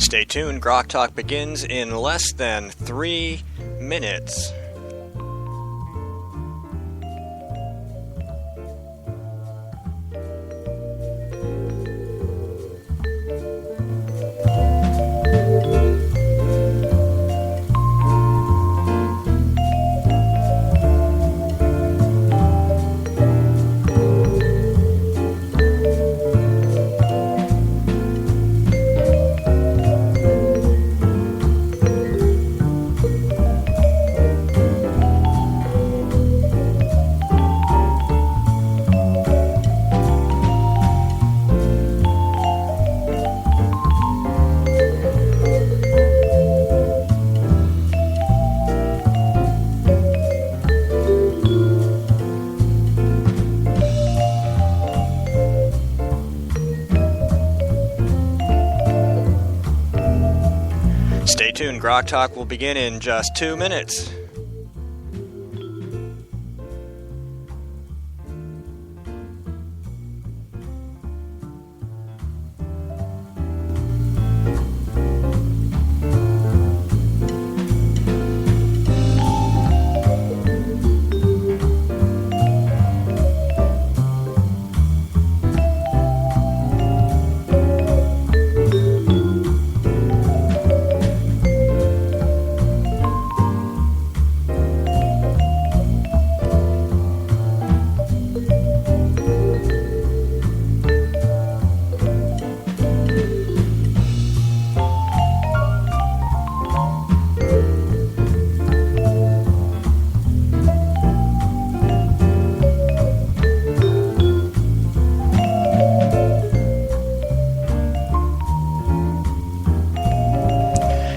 Stay tuned, GrokTALK begins in less than 3 minutes. Stay tuned, GrokTALK will begin in just 2 minutes.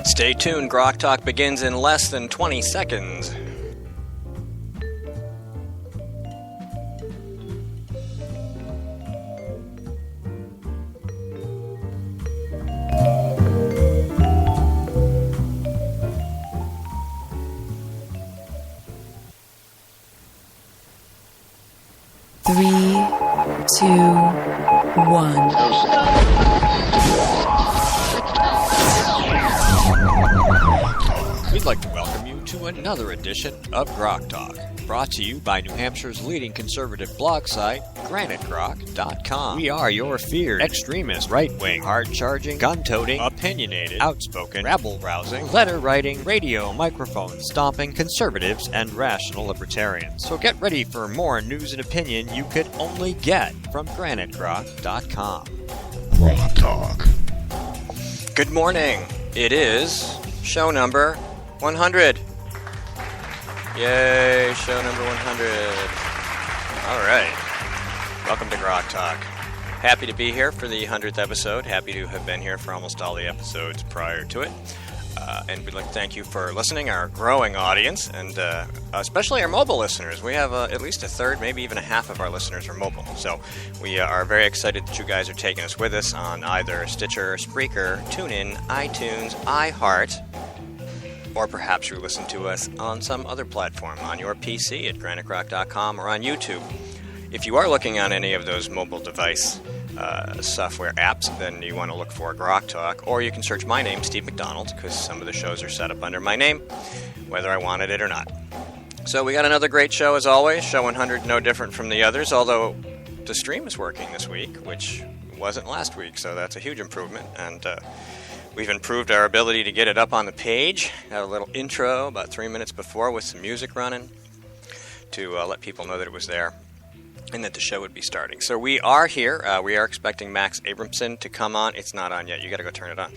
Stay tuned, GrokTALK begins in less than 20 seconds. Three, two, one. We'd like to welcome you to another edition of GrokTALK, brought to you by New Hampshire's leading conservative blog site, GraniteGrok.com. We are your feared, extremist, right-wing, hard-charging, gun-toting, opinionated, outspoken, rabble-rousing, letter-writing, radio, microphone stomping conservatives and rational libertarians. So get ready for more news and opinion you could only get from GraniteGrok.com. GrokTALK. Good morning. It is show number 100. Yay, show number 100. All right. Welcome to GrokTALK. Happy to be here for the 100th episode. Happy to have been here for almost all the episodes prior to it. And we'd like to thank you for listening, our growing audience, and especially our mobile listeners. We have at least a third, maybe even a half of our listeners are mobile. So we are very excited that you guys are taking us with us on either Stitcher, Spreaker, TuneIn, iTunes, iHeart, or perhaps you listen to us on some other platform, on your PC at GraniteGrok.com or on YouTube. If you are looking on any of those mobile device software apps, then you want to look for GrokTALK, or you can search my name, Steve McDonald, because some of the shows are set up under my name, whether I wanted it or not. So we got another great show as always, show 100 no different from the others, although the stream is working this week, which wasn't last week, so that's a huge improvement, and we've improved our ability to get it up on the page. Got a little intro about 3 minutes before with some music running to let people know that it was there and that the show would be starting. So we are here. We are expecting Max Abramson to come on. It's not on yet. You got to go turn it on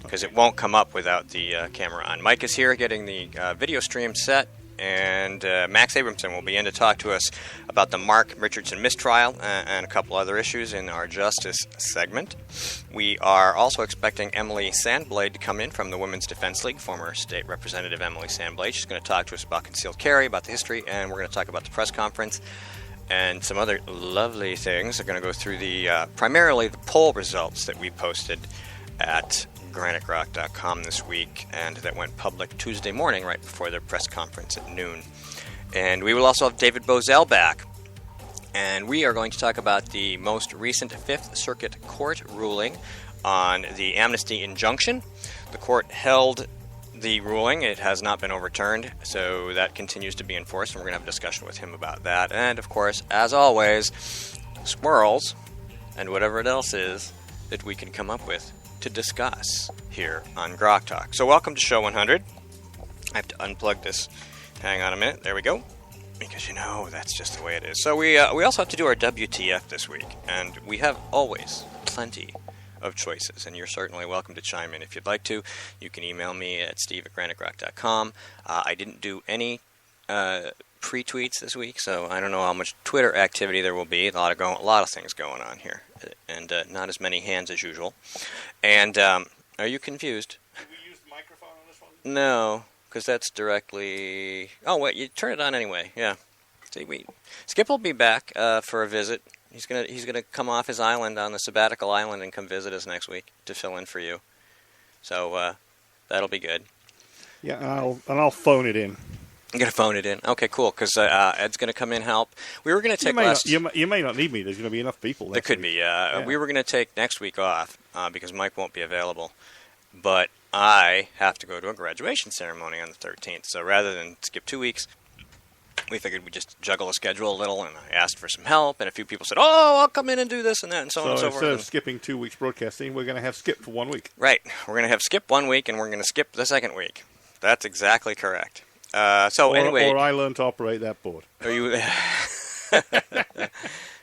because it won't come up without the camera on. Mike is here getting the video stream set, and Max Abramson will be in to talk to us about the Mark Richardson mistrial and a couple other issues in our Justice segment. We are also expecting Emily Sandblade to come in from the Women's Defense League, former State Representative Emily Sandblade. She's going to talk to us about concealed carry, about the history, and we're going to talk about the press conference and some other lovely things. They're going to go through the primarily the poll results that we posted at GraniteGrok.com this week, and that went public Tuesday morning right before their press conference at noon. And we will also have David Bozell back. And we are going to talk about the most recent Fifth Circuit Court ruling on the amnesty injunction. The court held the ruling. It has not been overturned, so that continues to be enforced, and we're going to have a discussion with him about that. And, of course, as always, squirrels and whatever else is that we can come up with to discuss here on GrokTALK. So welcome to Show 100. I have to unplug this. Hang on a minute. There we go. Because, that's just the way it is. So we also have to do our WTF this week, and we have always plenty of choices, and you're certainly welcome to chime in if you'd like to. You can email me at steve@granitegrok.com. I didn't do any pre-tweets this week, so I don't know how much Twitter activity there will be. A lot of things going on here, and not as many hands as usual. And are you confused? Did we use the microphone on this one? No, because that's directly... Oh, wait, you turn it on anyway. Yeah. See, Skip will be back for a visit. He's gonna come off his island on the sabbatical island and come visit us next week to fill in for you. So that'll be good. Yeah, and I'll phone it in. I'm gonna phone it in. Okay, cool. Because Ed's gonna come in and help. We were gonna take you may not need me. There's gonna be enough people. There could be. Yeah. We were gonna take next week off because Mike won't be available, but I have to go to a graduation ceremony on the 13th. So rather than skip 2 weeks, we figured we'd just juggle a schedule a little, and I asked for some help, and a few people said, oh, I'll come in and do this and that, and so on and so forth. So instead of skipping 2 weeks broadcasting, we're going to have Skip for 1 week. Right. We're going to have Skip 1 week, and we're going to skip the second week. That's exactly correct. Anyway... Or I learned to operate that board. Are you...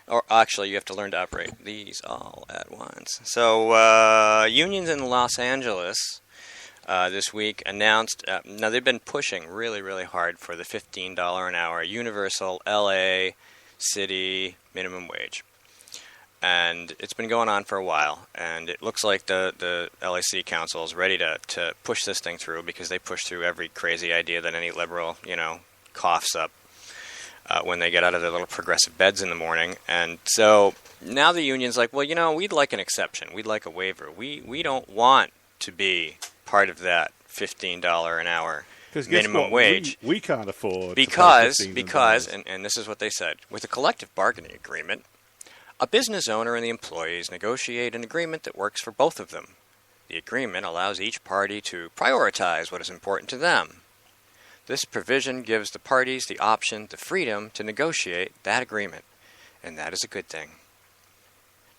Or actually, you have to learn to operate these all at once. So, unions in Los Angeles... this week announced, now they've been pushing really, really hard for the $15 an hour universal LA city minimum wage. And it's been going on for a while, and it looks like the LA City Council is ready to push this thing through because they push through every crazy idea that any liberal, coughs up when they get out of their little progressive beds in the morning. And so now the union's like, well, we'd like an exception. We'd like a waiver. We don't want to be part of that $15 an hour minimum wage. We can't afford because and this is what they said, with a collective bargaining agreement, a business owner and the employees negotiate an agreement that works for both of them. The agreement allows each party to prioritize what is important to them. This provision gives the parties the option, the freedom to negotiate that agreement, and that is a good thing.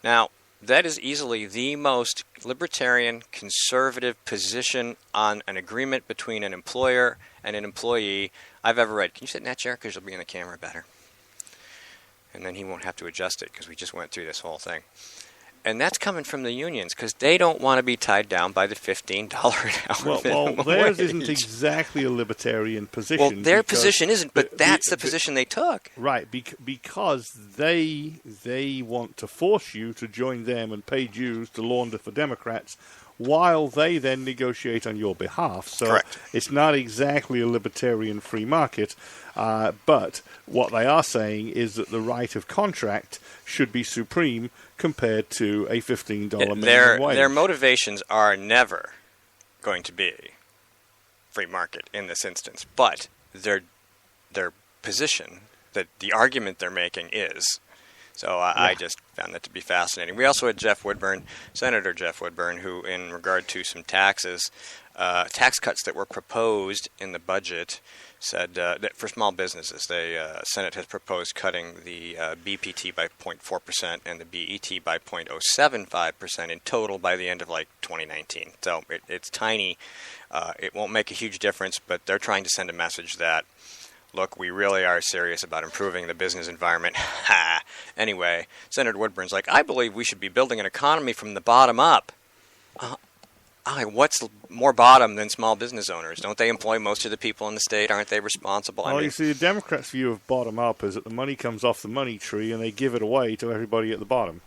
Now, that is easily the most libertarian, conservative position on an agreement between an employer and an employee I've ever read. Can you sit in that chair? Because you'll be in the camera better. And then he won't have to adjust it because we just went through this whole thing. And that's coming from the unions because they don't want to be tied down by the $15 an hour minimum well, theirs wage. isn't exactly a libertarian position. Well, their position isn't, but that's the position they took. Right, because they want to force you to join them and pay dues to launder for Democrats while they then negotiate on your behalf. So Correct. It's not exactly a libertarian free market, but what they are saying is that the right of contract should be supreme compared to a $15 minimum wage. Their motivations are never going to be free market in this instance, but their position, that the argument they're making is. So I just found that to be fascinating. We also had Senator Jeff Woodburn, who, in regard to some tax cuts that were proposed in the budget, said that for small businesses, the Senate has proposed cutting the BPT by 0.4% and the BET by 0.075% in total by the end of 2019. So it's tiny. It won't make a huge difference, but they're trying to send a message that, look, we really are serious about improving the business environment. Anyway, Senator Woodburn's like, I believe we should be building an economy from the bottom up. What's more bottom than small business owners? Don't they employ most of the people in the state? Aren't they responsible? Well, you see, the Democrats' view of bottom up is that the money comes off the money tree and they give it away to everybody at the bottom.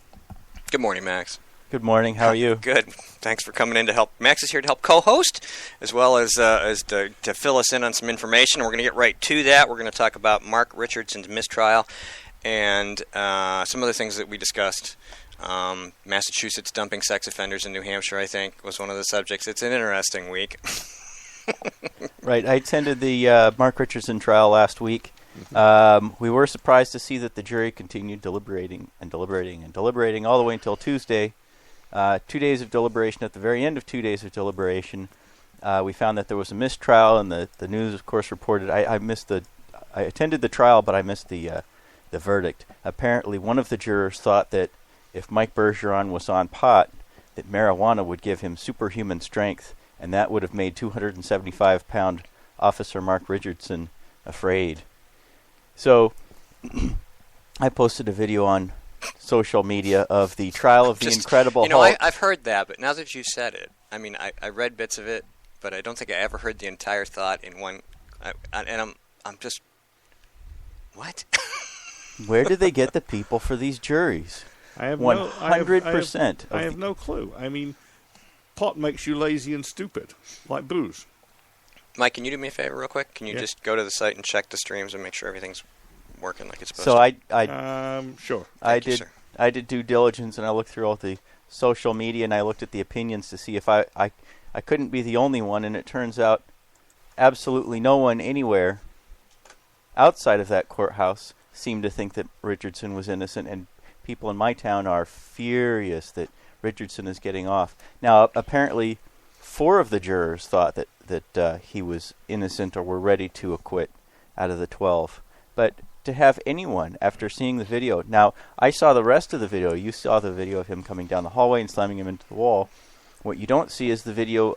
Good morning, Max. Good morning. How are you? Good. Thanks for coming in to help. Max is here to help co-host, as well as to fill us in on some information. We're going to get right to that. We're going to talk about Mark Richardson's mistrial and some other things that we discussed. Massachusetts dumping sex offenders in New Hampshire, I think, was one of the subjects. It's an interesting week. Right. I attended the Mark Richardson trial last week, We were surprised to see that the jury continued deliberating all the way until Tuesday. 2 days of deliberation. At the very end of 2 days of deliberation, we found that there was a mistrial, and the news, of course, reported. I attended the trial, but I missed the verdict. Apparently, one of the jurors thought that if Mike Bergeron was on pot, that marijuana would give him superhuman strength, and that would have made 275-pound Officer Mark Richardson afraid. So, I posted a video on social media of the trial of the Incredible Hulk. I've heard that, but now that you said it, I mean, I read bits of it, but I don't think I ever heard the entire thought in one. And I'm just, what? Where do they get the people for these juries? I have 100%. I have no clue. I mean, pot makes you lazy and stupid, like booze. Mike, can you do me a favor real quick? Can you just go to the site and check the streams and make sure everything's working like it's supposed to? Sure. I did due diligence, and I looked through all the social media, and I looked at the opinions to see if I couldn't be the only one, and it turns out absolutely no one anywhere outside of that courthouse seemed to think that Richardson was innocent, and people in my town are furious that Richardson is getting off. Now, apparently, 4 of the jurors thought that he was innocent or were ready to acquit out of the 12. But to have anyone, after seeing the video... Now, I saw the rest of the video. You saw the video of him coming down the hallway and slamming him into the wall. What you don't see is the video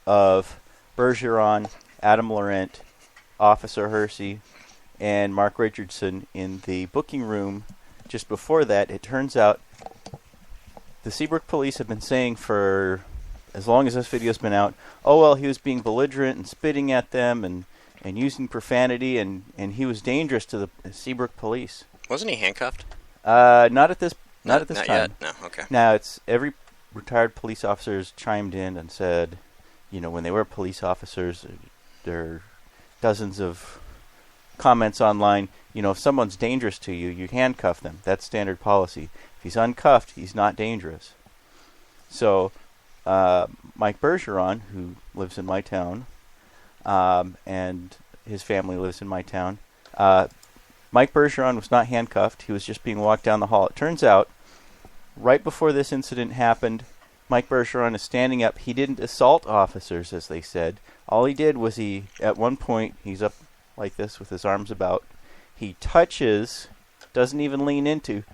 of Bergeron, Adam Laurent, Officer Hersey, and Mark Richardson in the booking room. Just before that, it turns out the Seabrook police have been saying for as long as this video's been out, oh, well, he was being belligerent and spitting at them and using profanity, and he was dangerous to the Seabrook police. Wasn't he handcuffed? Not at this time. Yet. No, okay. Now, it's every retired police officers chimed in and said, when they were police officers, there are dozens of comments online, if someone's dangerous to you, you handcuff them. That's standard policy. If he's uncuffed, he's not dangerous. So, Mike Bergeron, who lives in my town, and his family lives in my town, Mike Bergeron was not handcuffed. He was just being walked down the hall. It turns out, right before this incident happened, Mike Bergeron is standing up. He didn't assault officers, as they said. All he did was at one point, he's up like this with his arms about. He touches, doesn't even lean into,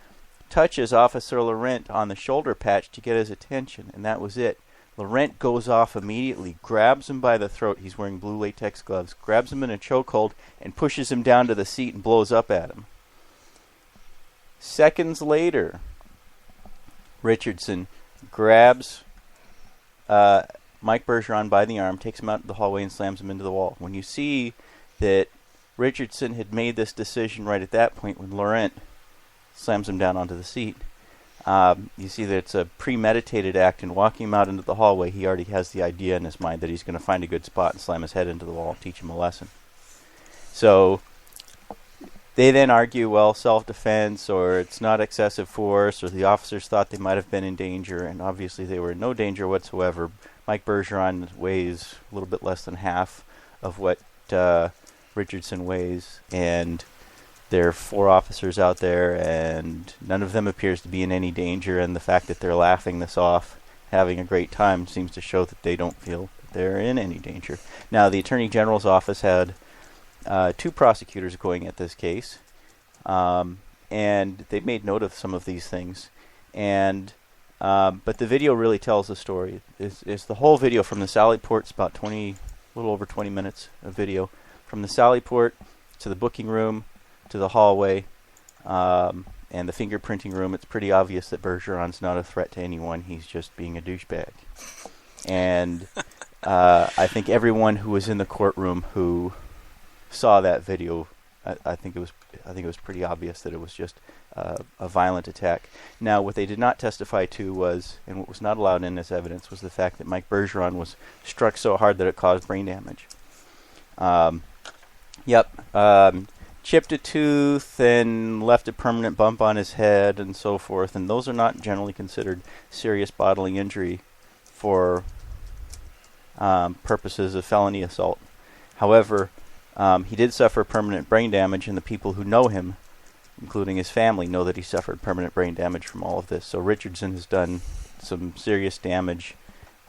touches Officer Laurent on the shoulder patch to get his attention, and that was it. Laurent goes off immediately, grabs him by the throat. He's wearing blue latex gloves, grabs him in a chokehold, and pushes him down to the seat and blows up at him. Seconds later, Richardson grabs Mike Bergeron by the arm, takes him out to the hallway, and slams him into the wall. When you see that Richardson had made this decision right at that point when Laurent slams him down onto the seat, you see that it's a premeditated act, and walking him out into the hallway, he already has the idea in his mind that he's going to find a good spot and slam his head into the wall and teach him a lesson. So they then argue, well, self-defense, or it's not excessive force, or the officers thought they might have been in danger, and obviously they were in no danger whatsoever. Mike Bergeron weighs a little bit less than half of what Richardson weighs, and there are 4 officers out there, and none of them appears to be in any danger, and the fact that they're laughing this off, having a great time, seems to show that they don't feel that they're in any danger. Now, the Attorney General's office had 2 prosecutors going at this case, and they made note of some of these things, and but the video really tells the story. It's the whole video from the Sally Port. It's about a little over 20 minutes of video from the Sally Port to the booking room to the hallway and the fingerprinting room. It's pretty obvious that Bergeron's not a threat to anyone. He's just being a douchebag. And I think everyone who was in the courtroom who saw that video, I think it was pretty obvious that it was just a violent attack. Now, what they did not testify to was, and what was not allowed in as evidence, was the fact that Mike Bergeron was struck so hard that it caused brain damage. Chipped a tooth and left a permanent bump on his head and so forth, and those are not generally considered serious bodily injury for purposes of felony assault. However, He did suffer permanent brain damage, and the people who know him, including his family, know that he suffered permanent brain damage from all of this. So Richardson has done some serious damage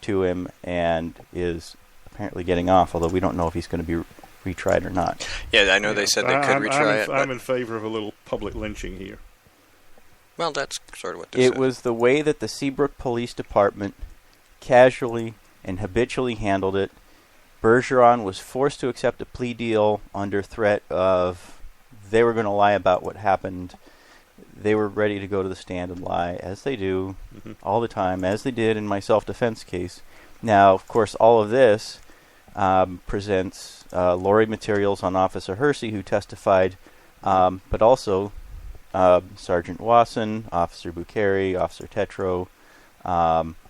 to him and is apparently getting off, although we don't know if he's going to be retried or not. Yeah, I know they said they could retry it. I'm in favor of a little public lynching here. Well, that's sort of what they said. It was the way that the Seabrook Police Department casually and habitually handled it. Bergeron was forced to accept a plea deal under threat of they were going to lie about what happened. They were ready to go to the stand and lie, as they do all the time, as they did in my self-defense case. Now, of course, all of this presents Lori materials on Officer Hersey, who testified, but also Sergeant Wasson, Officer Bucheri, Officer Tetro,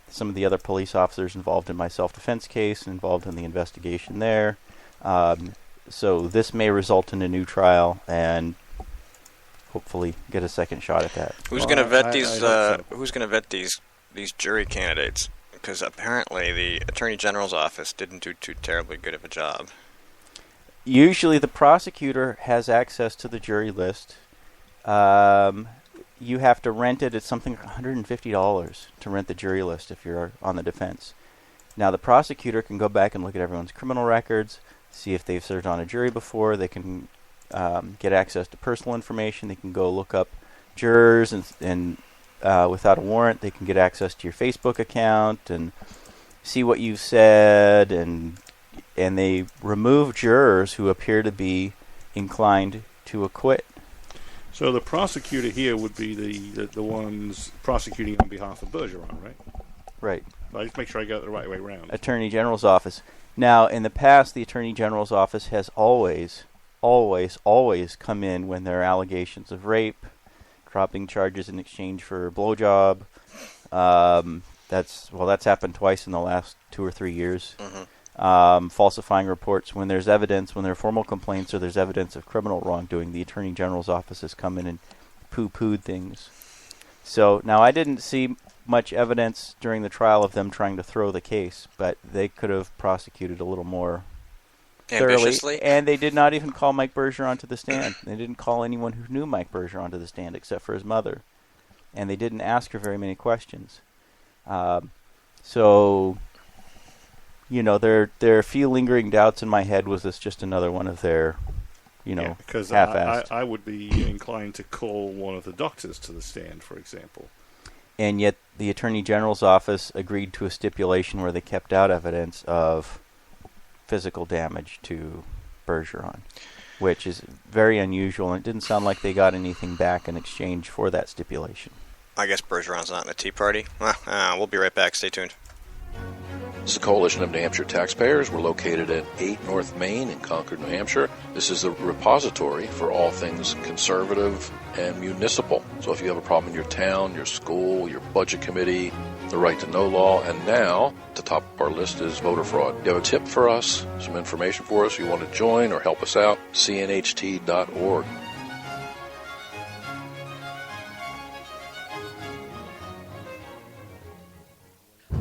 some of the other police officers involved in my self-defense case, involved in the investigation there. So this may result in a new trial and hopefully get a second shot at that. Who's going to vet these? Who's going to vet these jury candidates? Because apparently the Attorney General's office didn't do too terribly good of a job. Usually the prosecutor has access to the jury list. You have to rent it. It's something like $150 to rent the jury list if you're on the defense. Now the prosecutor can go back and look at everyone's criminal records, see if they've served on a jury before. They can get access to personal information. They can go look up jurors and without a warrant, they can get access to your Facebook account and see what you've said, and they remove jurors who appear to be inclined to acquit. So the prosecutor here would be the ones prosecuting on behalf of Bergeron, right? Right. I just make sure I got it the right way around. Attorney General's office. Now, in the past, the Attorney General's office has always come in when there are allegations of rape, dropping charges in exchange for a blowjob. That's happened twice in the last 2 or 3 years. Falsifying reports when there's evidence, when there are formal complaints or there's evidence of criminal wrongdoing, the Attorney General's office has come in and poo-pooed things. So now I didn't see much evidence during the trial of them trying to throw the case, but they could have prosecuted a little more ambitiously. And they did not even call Mike Bergeron to the stand. They didn't call anyone who knew Mike Bergeron to the stand except for his mother. And they didn't ask her very many questions. So, there are a few lingering doubts in my head. Was this just another one of their, because half-assed? I would be inclined to call one of the doctors to the stand, for example. And yet the Attorney General's office agreed to a stipulation where they kept out evidence of physical damage to Bergeron, which is very unusual, and it didn't sound like they got anything back in exchange for that stipulation. I guess Bergeron's not in the Tea Party. We'll be right back. Stay tuned. This is a coalition of New Hampshire taxpayers. We're located at 8 North Main in Concord, New Hampshire. This is the repository for all things conservative and municipal. So if you have a problem in your town, your school, your budget committee, the right to know law, and now the top of our list is voter fraud. You have a tip for us, some information for us, you want to join or help us out, cnht.org.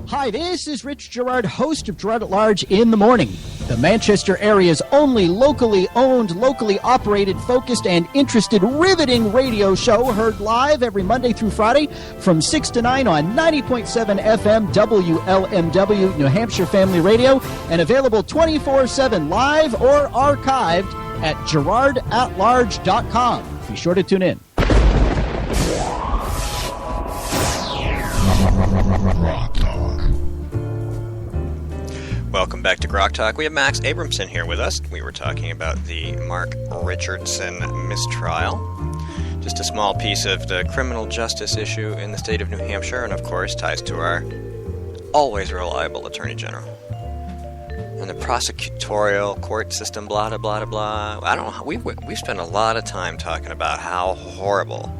Hi, this is Rich Gerard, host of Gerard at Large in the Morning, the Manchester area's only locally owned, locally operated, focused, and interested riveting radio show, heard live every Monday through Friday from 6 to 9 on 90.7 FM WLMW, New Hampshire Family Radio, and available 24/7 live or archived at GerardAtLarge.com. Be sure to tune in. Welcome back to GrokTALK. We have Max Abramson here with us. We were talking about the Mark Richardson mistrial. Just a small piece of the criminal justice issue in the state of New Hampshire, and of course ties to our always reliable Attorney General. And the prosecutorial court system, blah, blah, blah, blah. I don't know. We've spent a lot of time talking about how horrible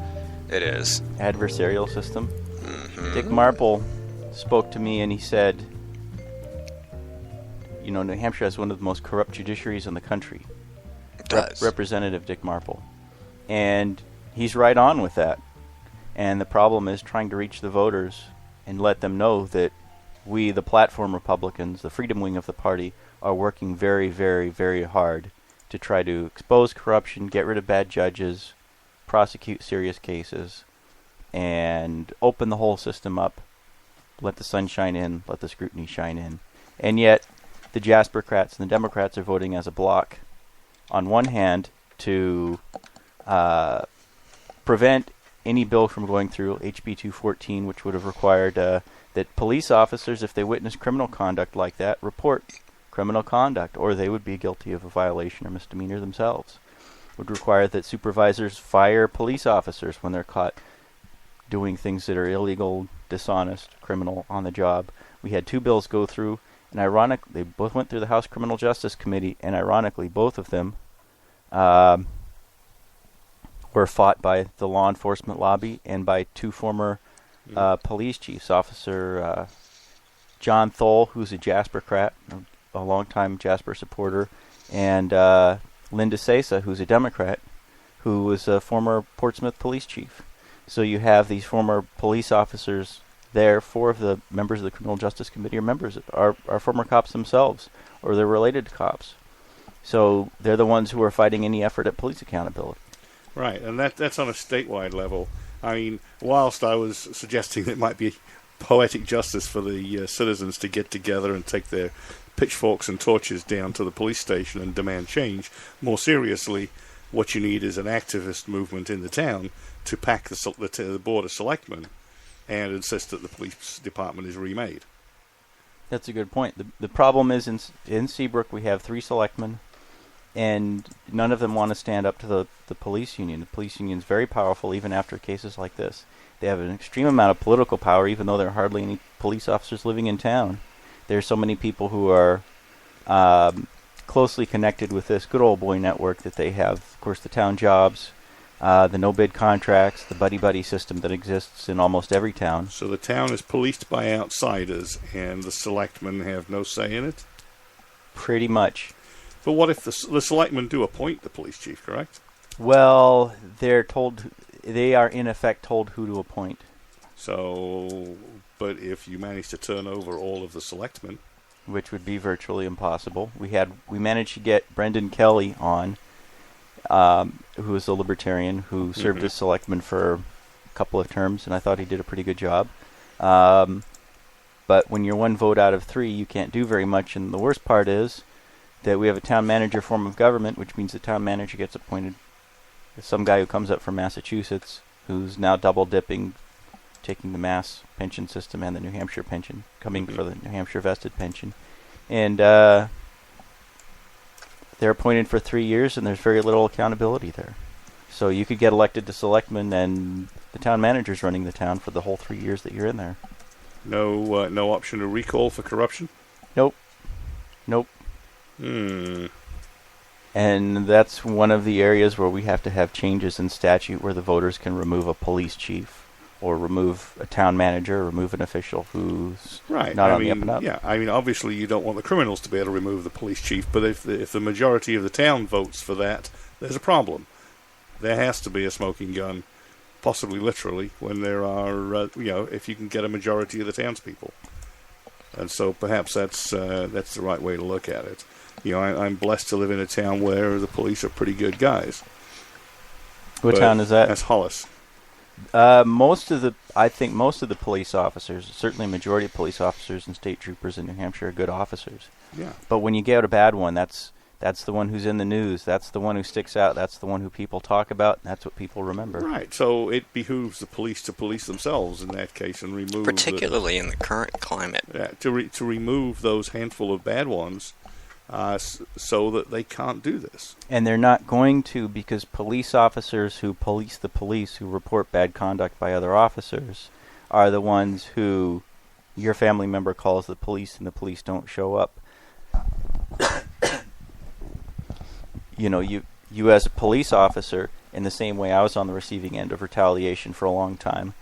it is. Adversarial system. Mm-hmm. Dick Marple spoke to me and he said, New Hampshire has one of the most corrupt judiciaries in the country. It does. Representative Dick Marple. And he's right on with that. And the problem is trying to reach the voters and let them know that we, the platform Republicans, the freedom wing of the party, are working very, very, very hard to try to expose corruption, get rid of bad judges, prosecute serious cases, and open the whole system up, let the sun shine in, let the scrutiny shine in. And yet, the Jaspercrats and the Democrats are voting as a bloc, on one hand, to prevent any bill from going through, HB 214, which would have required that police officers, if they witness criminal conduct like that, report criminal conduct, or they would be guilty of a violation or misdemeanor themselves. Would require that supervisors fire police officers when they're caught doing things that are illegal, dishonest, criminal on the job. We had 2 bills go through, and ironically, they both went through the House Criminal Justice Committee, and ironically, both of them were fought by the law enforcement lobby and by 2 former police chiefs, Officer John Thole, who's a Jaspercrat, a longtime Jasper supporter, and Linda Sesa, who's a Democrat, who was a former Portsmouth police chief. So you have these former police officers there. 4 of the members of the Criminal Justice Committee are former cops themselves, or they're related to cops. So they're the ones who are fighting any effort at police accountability. Right, and that's on a statewide level. I mean, whilst I was suggesting it might be poetic justice for the citizens to get together and take their pitchforks and torches down to the police station and demand change, more seriously, what you need is an activist movement in the town to pack the Board of Selectmen and insist that the police department is remade. That's a good point. The problem is in Seabrook we have 3 selectmen, and none of them want to stand up to the police union. The police union is very powerful even after cases like this. They have an extreme amount of political power, even though there are hardly any police officers living in town. There's so many people who are closely connected with this good old boy network that they have. Of course, the town jobs, the no-bid contracts, the buddy-buddy system that exists in almost every town. So the town is policed by outsiders, and the selectmen have no say in it? Pretty much. But what if the selectmen do appoint the police chief, correct? Well, they are in effect told who to appoint. So, but if you manage to turn over all of the selectmen, which would be virtually impossible, we managed to get Brendan Kelly on, who is a libertarian who served as selectman for a couple of terms, and I thought he did a pretty good job. But when you're 1 vote out of 3, you can't do very much, and the worst part is that we have a town manager form of government, which means the town manager gets appointed. Some guy who comes up from Massachusetts, who's now double-dipping, taking the Mass pension system and the New Hampshire pension, coming for the New Hampshire vested pension. And they're appointed for 3 years, and there's very little accountability there. So you could get elected to selectman, and the town manager's running the town for the whole 3 years that you're in there. No option to recall for corruption? Nope. And that's one of the areas where we have to have changes in statute where the voters can remove a police chief or remove a town manager, or remove an official who's not on the up and up. Yeah, I mean, obviously you don't want the criminals to be able to remove the police chief, but if the majority of the town votes for that, there's a problem. There has to be a smoking gun, possibly literally, when there are, if you can get a majority of the townspeople. And so perhaps that's the right way to look at it. I'm blessed to live in a town where the police are pretty good guys. What town is that? That's Hollis. I think most of the police officers, certainly a majority of police officers and state troopers in New Hampshire, are good officers. Yeah. But when you get a bad one, that's the one who's in the news. That's the one who sticks out. That's the one who people talk about. And that's what people remember. Right. So it behooves the police to police themselves in that case and remove, particularly in the current climate. Yeah, to remove those handful of bad ones. So that they can't do this. And they're not going to, because police officers who police the police, who report bad conduct by other officers, are the ones who your family member calls the police and the police don't show up. You as a police officer, in the same way I was on the receiving end of retaliation for a long time,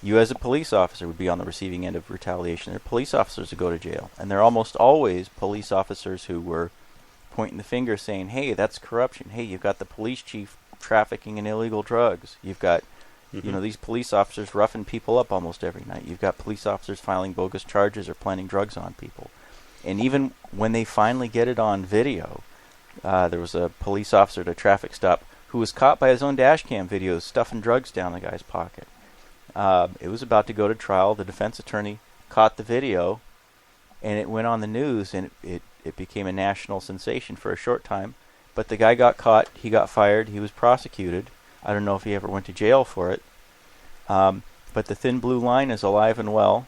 you as a police officer would be on the receiving end of retaliation. There are police officers who go to jail, and they're almost always police officers who were pointing the finger saying, hey, that's corruption. Hey, you've got the police chief trafficking in illegal drugs. You've got, these police officers roughing people up almost every night. You've got police officers filing bogus charges or planting drugs on people. And even when they finally get it on video, There was a police officer at a traffic stop who was caught by his own dash cam videos stuffing drugs down the guy's pocket. It was about to go to trial. The defense attorney caught the video, and it went on the news, and it became a national sensation for a short time. But the guy got caught. He got fired. He was prosecuted. I don't know if he ever went to jail for it. But the thin blue line is alive and well.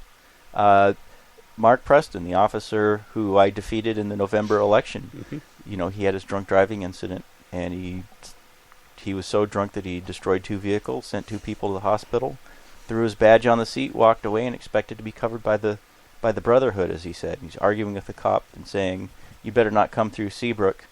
Mark Preston, the officer who I defeated in the November election, he had his drunk driving incident, and he was so drunk that he destroyed 2 vehicles, sent 2 people to the hospital, threw his badge on the seat, walked away, and expected to be covered by the Brotherhood, as he said. He's arguing with the cop and saying, "You better not come through Seabrook."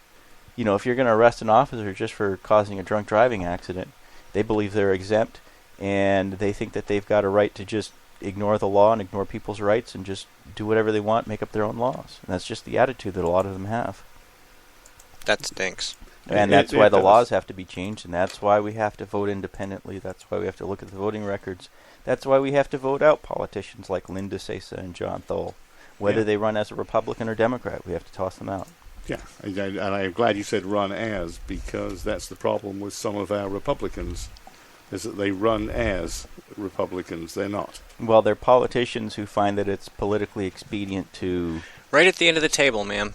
If you're going to arrest an officer just for causing a drunk driving accident, they believe they're exempt, and they think that they've got a right to just ignore the law and ignore people's rights and just do whatever they want, make up their own laws. And that's just the attitude that a lot of them have. That stinks. And that's why the laws have to be changed, and that's why we have to vote independently. That's why we have to look at the voting records. That's why we have to vote out politicians like Linda Sesa and John Thole. Whether they run as a Republican or Democrat, we have to toss them out. Yeah, and I'm glad you said run as, because that's the problem with some of our Republicans, is that they run as Republicans. They're not. Well, they're politicians who find that it's politically expedient to... Right at the end of the table, ma'am.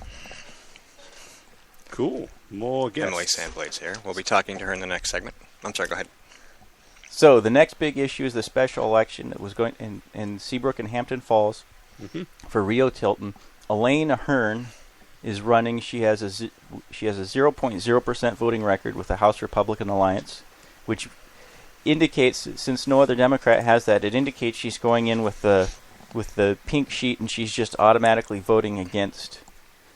Cool. More guests. Emily Sandblade's here. We'll be talking to her in the next segment. I'm sorry, go ahead. So, the next big issue is the special election that was going in Seabrook and Hampton Falls for Rio Tilton. Elaine Ahern is running. She has a 0.0% voting record with the House Republican Alliance, which indicates, since no other Democrat has that, it indicates she's going in with the pink sheet, and she's just automatically voting against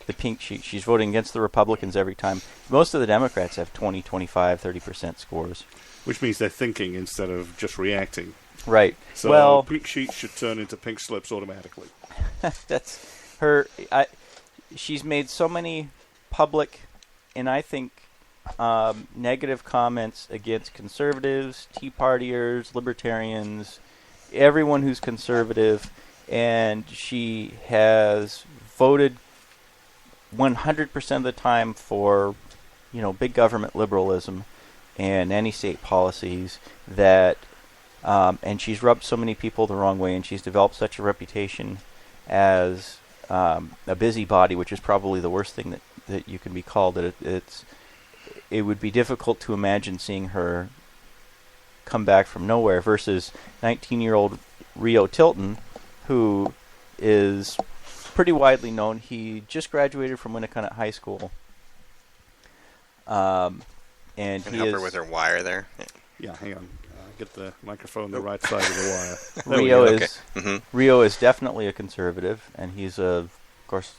the pink sheet. She's voting against the Republicans every time. Most of the Democrats have 20, 25, 30% scores. Which means they're thinking instead of just reacting. Right. So pink sheets should turn into pink slips automatically. That's her... She's made so many public and I think negative comments against conservatives, Tea Partiers, libertarians, everyone who's conservative, and she has voted 100% of the time for, big government liberalism and anti-state policies that, and she's rubbed so many people the wrong way, and she's developed such a reputation as a busybody, which is probably the worst thing that you can be called. It would be difficult to imagine seeing her come back from nowhere versus 19-year-old Rio Tilton, who is pretty widely known. He just graduated from Winnicott High School. And can help her with her wire there. Yeah, hang on. Get the microphone the right side of the wire. Rio is definitely a conservative, and he's of course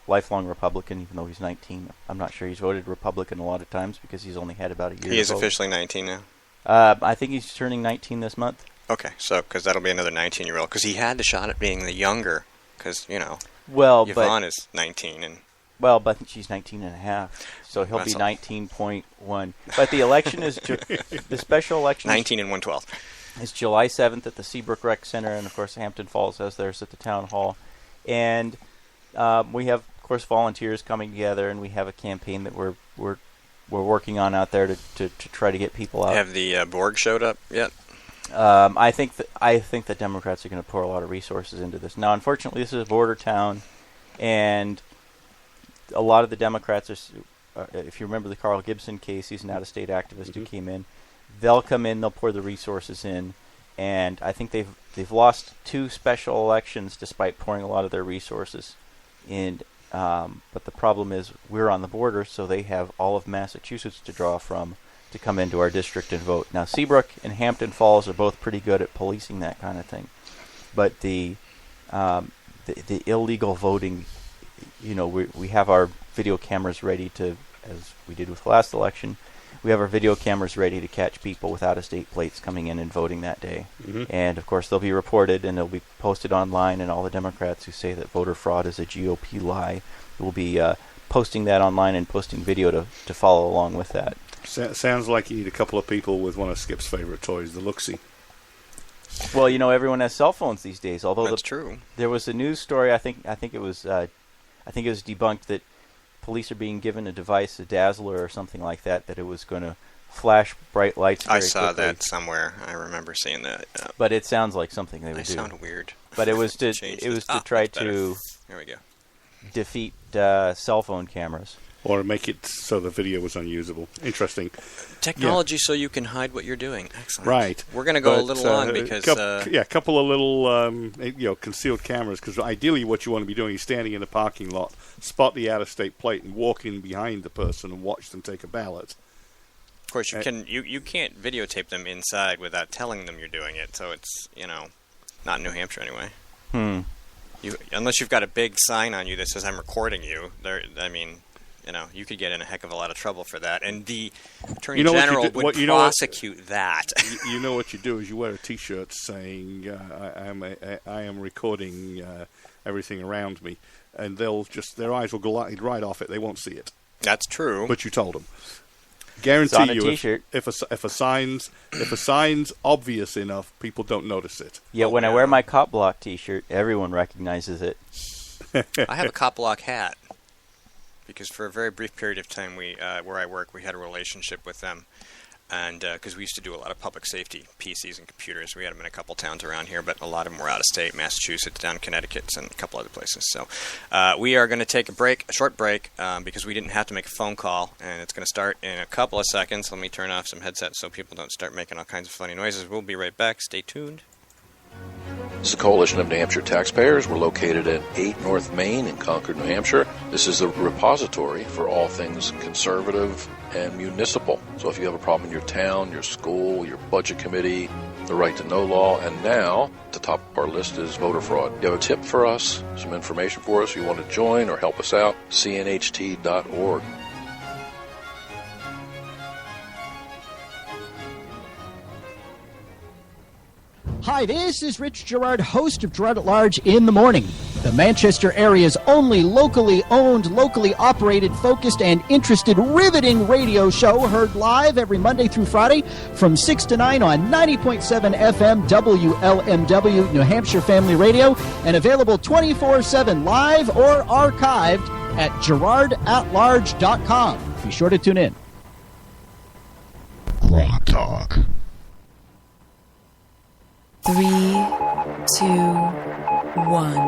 lifelong Republican, even though he's 19. I'm not sure he's voted Republican a lot of times because he's only had about a year. He is officially 19 now. I think he's turning 19 this month. Okay, so because that'll be another 19-year-old, because he had the shot at being the younger, because Yvonne is 19 and. Well, but she's 19 and a half, so he'll be 19.1. But the election is the special election. 19 and 1/12. Is July 7th at the Seabrook Rec Center, and of course Hampton Falls has theirs at the town hall. And we have, of course, volunteers coming together, and we have a campaign that we're working on out there to try to get people out. Have the Borg showed up yet? I think the Democrats are going to pour a lot of resources into this. Now, unfortunately, this is a border town, and a lot of the Democrats are, if you remember the Carl Gibson case, he's an out-of-state activist who came in. They'll come in, they'll pour the resources in, and I think they've lost 2 special elections despite pouring a lot of their resources in. But the problem is we're on the border, so they have all of Massachusetts to draw from to come into our district and vote. Now, Seabrook and Hampton Falls are both pretty good at policing that kind of thing, but the illegal voting. We have our video cameras ready to, as we did with the last election, we have our video cameras ready to catch people with out-of-state plates coming in and voting that day. And, of course, they'll be reported and they'll be posted online, and all the Democrats who say that voter fraud is a GOP lie will be posting that online and posting video to follow along with that. Sounds like you need a couple of people with one of Skip's favorite toys, the Looksy. Well, everyone has cell phones these days. Although that's true. There was a news story. I think it was debunked that police are being given a device, a dazzler or something like that it was going to flash bright lights very I saw quickly. that somewhere. I remember seeing that. But it sounds like something they would do. Sound weird. But it was to try to there we go. defeat cell phone cameras. Or make it so the video was unusable. Interesting. Technology so you can hide what you're doing. Excellent. Right. We're going to go a little long because... a couple of little concealed cameras, because ideally what you want to be doing is standing in the parking lot, spot the out-of-state plate, and walk in behind the person and watch them take a ballot. Of course, you can't videotape them inside without telling them you're doing it, so it's, not in New Hampshire anyway. Unless you've got a big sign on you that says, I'm recording you, you could get in a heck of a lot of trouble for that. And the Attorney General would prosecute that. You know what you do is you wear a T-shirt saying, I am recording everything around me. And their eyes will glide right off it. They won't see it. That's true. But you told them. Guarantee you, if a sign's obvious enough, people don't notice it. Yeah, when I wear my Cop Block T-shirt, everyone recognizes it. I have a Cop Block hat because for a very brief period of time, where I work, we had a relationship with them, and because we used to do a lot of public safety PCs and computers, we had them in a couple towns around here, but a lot of them were out of state, Massachusetts, down in Connecticut, and a couple other places. So we are going to take a short break, because we didn't have to make a phone call, and it's going to start in a couple of seconds. Let me turn off some headsets so people don't start making all kinds of funny noises. We'll be right back. Stay tuned. This is a coalition of New Hampshire taxpayers. We're located at 8 North Main in Concord, New Hampshire. This is a repository for all things conservative and municipal. So if you have a problem in your town, your school, your budget committee, the right to know law, and now at the top of our list is voter fraud. You have a tip for us, some information for us, you want to join or help us out, cnht.org. Hi, this is Rich Gerard, host of Gerard at Large in the Morning, the Manchester area's only locally owned, locally operated, focused, and interested riveting radio show, heard live every Monday through Friday from 6 to 9 on 90.7 FM WLMW, New Hampshire Family Radio, and available 24/7 live or archived at GerardAtLarge.com. Be sure to tune in. GrokTALK. 3, 2, 1.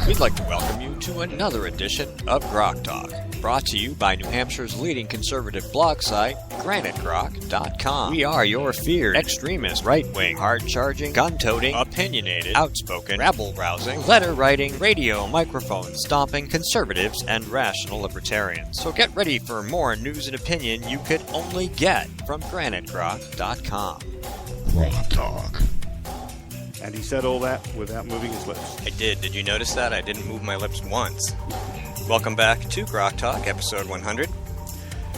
We'd like to welcome you to another edition of GrokTALK, brought to you by New Hampshire's leading conservative blog site, GraniteGrok.com. We are your feared, extremist, right-wing, hard-charging, gun-toting, opinionated, outspoken, rabble-rousing, letter-writing, radio microphone stomping conservatives and rational libertarians. So get ready for more news and opinion you could only get from GraniteGrok.com. GrokTALK. And he said all that without moving his lips. I did. Did you notice that? I didn't move my lips once. Welcome back to GrokTALK, episode 100.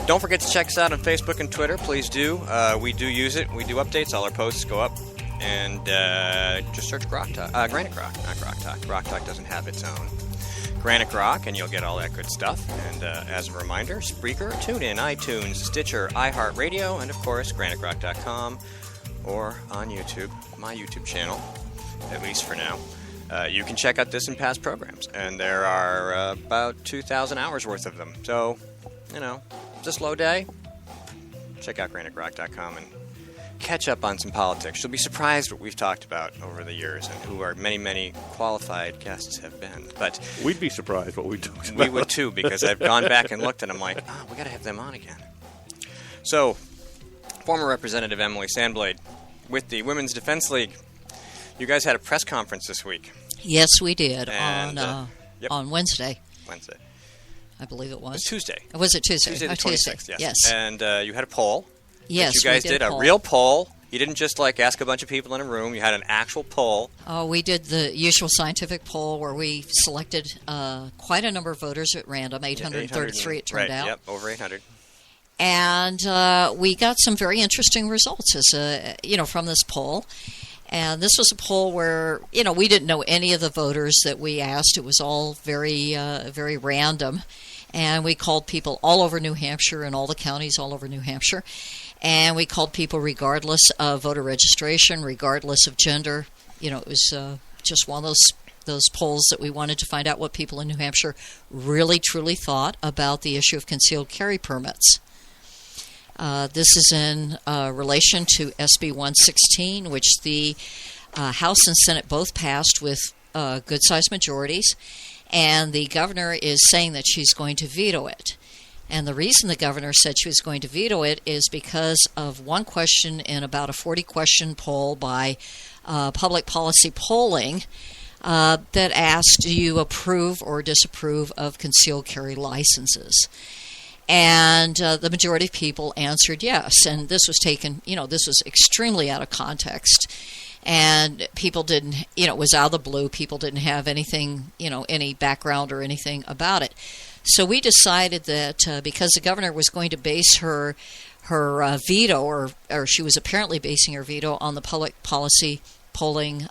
Don't forget to check us out on Facebook and Twitter. Please do. We do use it. We do updates. All our posts go up. And just search GrokTALK. Granite Grok, not GrokTALK. GrokTALK doesn't have its own. Granite Grok, and you'll get all that good stuff. And as a reminder, Spreaker, TuneIn, iTunes, Stitcher, iHeartRadio, and of course, GraniteGrok.com. Or on YouTube, my YouTube channel, at least for now. You can check out this and past programs, and there are about 2,000 hours worth of them. So, it's a slow day. Check out GraniteGrok.com and catch up on some politics. You'll be surprised what we've talked about over the years and who our many, many qualified guests have been. But we'd be surprised what we talked about. We would too, because I've gone back and looked, and I'm like, we got to have them on again. So, former Representative Emily Sandblade with the Women's Defense League. You guys had a press conference this week. Yes, we did, and, on Wednesday. Wednesday. I believe it was. It was Tuesday. Was it Tuesday? Tuesday the 26th, yes. And you had a poll. Yes, you guys did a real poll. You didn't just ask a bunch of people in a room. You had an actual poll. We did the usual scientific poll where we selected quite a number of voters at random, 833 it turned out. Yep, over 800. And we got some very interesting results from this poll. And this was a poll where, we didn't know any of the voters that we asked. It was all very, very random. And we called people all over New Hampshire and all the counties all over New Hampshire. And we called people regardless of voter registration, regardless of gender. It was just one of those polls that we wanted to find out what people in New Hampshire really, truly thought about the issue of concealed carry permits. This is in relation to SB 116, which the House and Senate both passed with good-sized majorities, and the governor is saying that she's going to veto it. And the reason the governor said she was going to veto it is because of one question in about a 40-question poll by Public Policy Polling that asked, do you approve or disapprove of concealed carry licenses? And the majority of people answered yes. And this was taken, this was extremely out of context. And people didn't, it was out of the blue. People didn't have anything, any background or anything about it. So we decided that because the governor was going to base her veto, or she was apparently basing her veto on the Public Policy Polling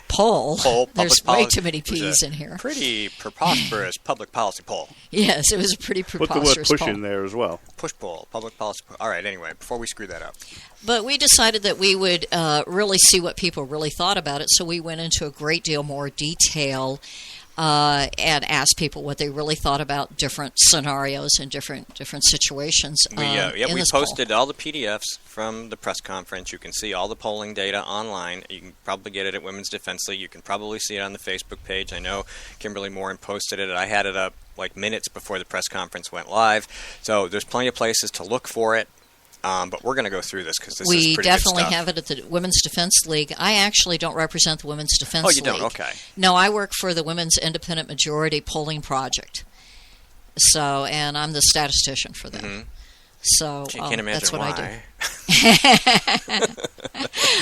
poll. There's way too many P's in here. Pretty preposterous public policy poll. Yes, it was a pretty preposterous poll. Put the word push in there as well. Push poll, public policy poll. All right, anyway, before we screw that up. But we decided that we would really see what people really thought about it, so we went into a great deal more detail and asked people what they really thought about different scenarios and different situations. We posted all the PDFs from the press conference. You can see all the polling data online. You can probably get it at Women's Defense League. You can probably see it on the Facebook page. I know Kimberly Morin posted it. I had it up like minutes before the press conference went live. So there's plenty of places to look for it. But we're going to go through this because this is pretty good stuff. We definitely have it at the Women's Defense League. I actually don't represent the Women's Defense League. Oh, you don't? Okay. No, I work for the Women's Independent Majority Polling Project. So, and I'm the statistician for them. Mm-hmm. So can't imagine that's what why. I do.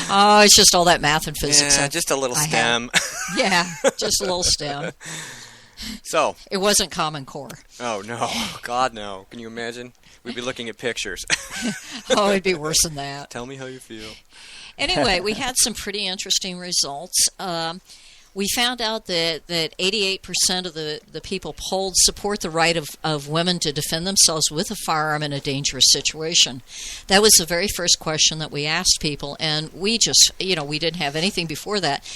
Oh, it's just all that math and physics. Yeah, just a little STEM. Just a little STEM. So it wasn't Common Core. Oh no, God no! Can you imagine? We'd be looking at pictures. Oh, it'd be worse than that. Tell me how you feel. Anyway, we had some pretty interesting results. We found out that 88% of the people polled support the right of women to defend themselves with a firearm in a dangerous situation. That was the very first question that we asked people, and we just, we didn't have anything before that.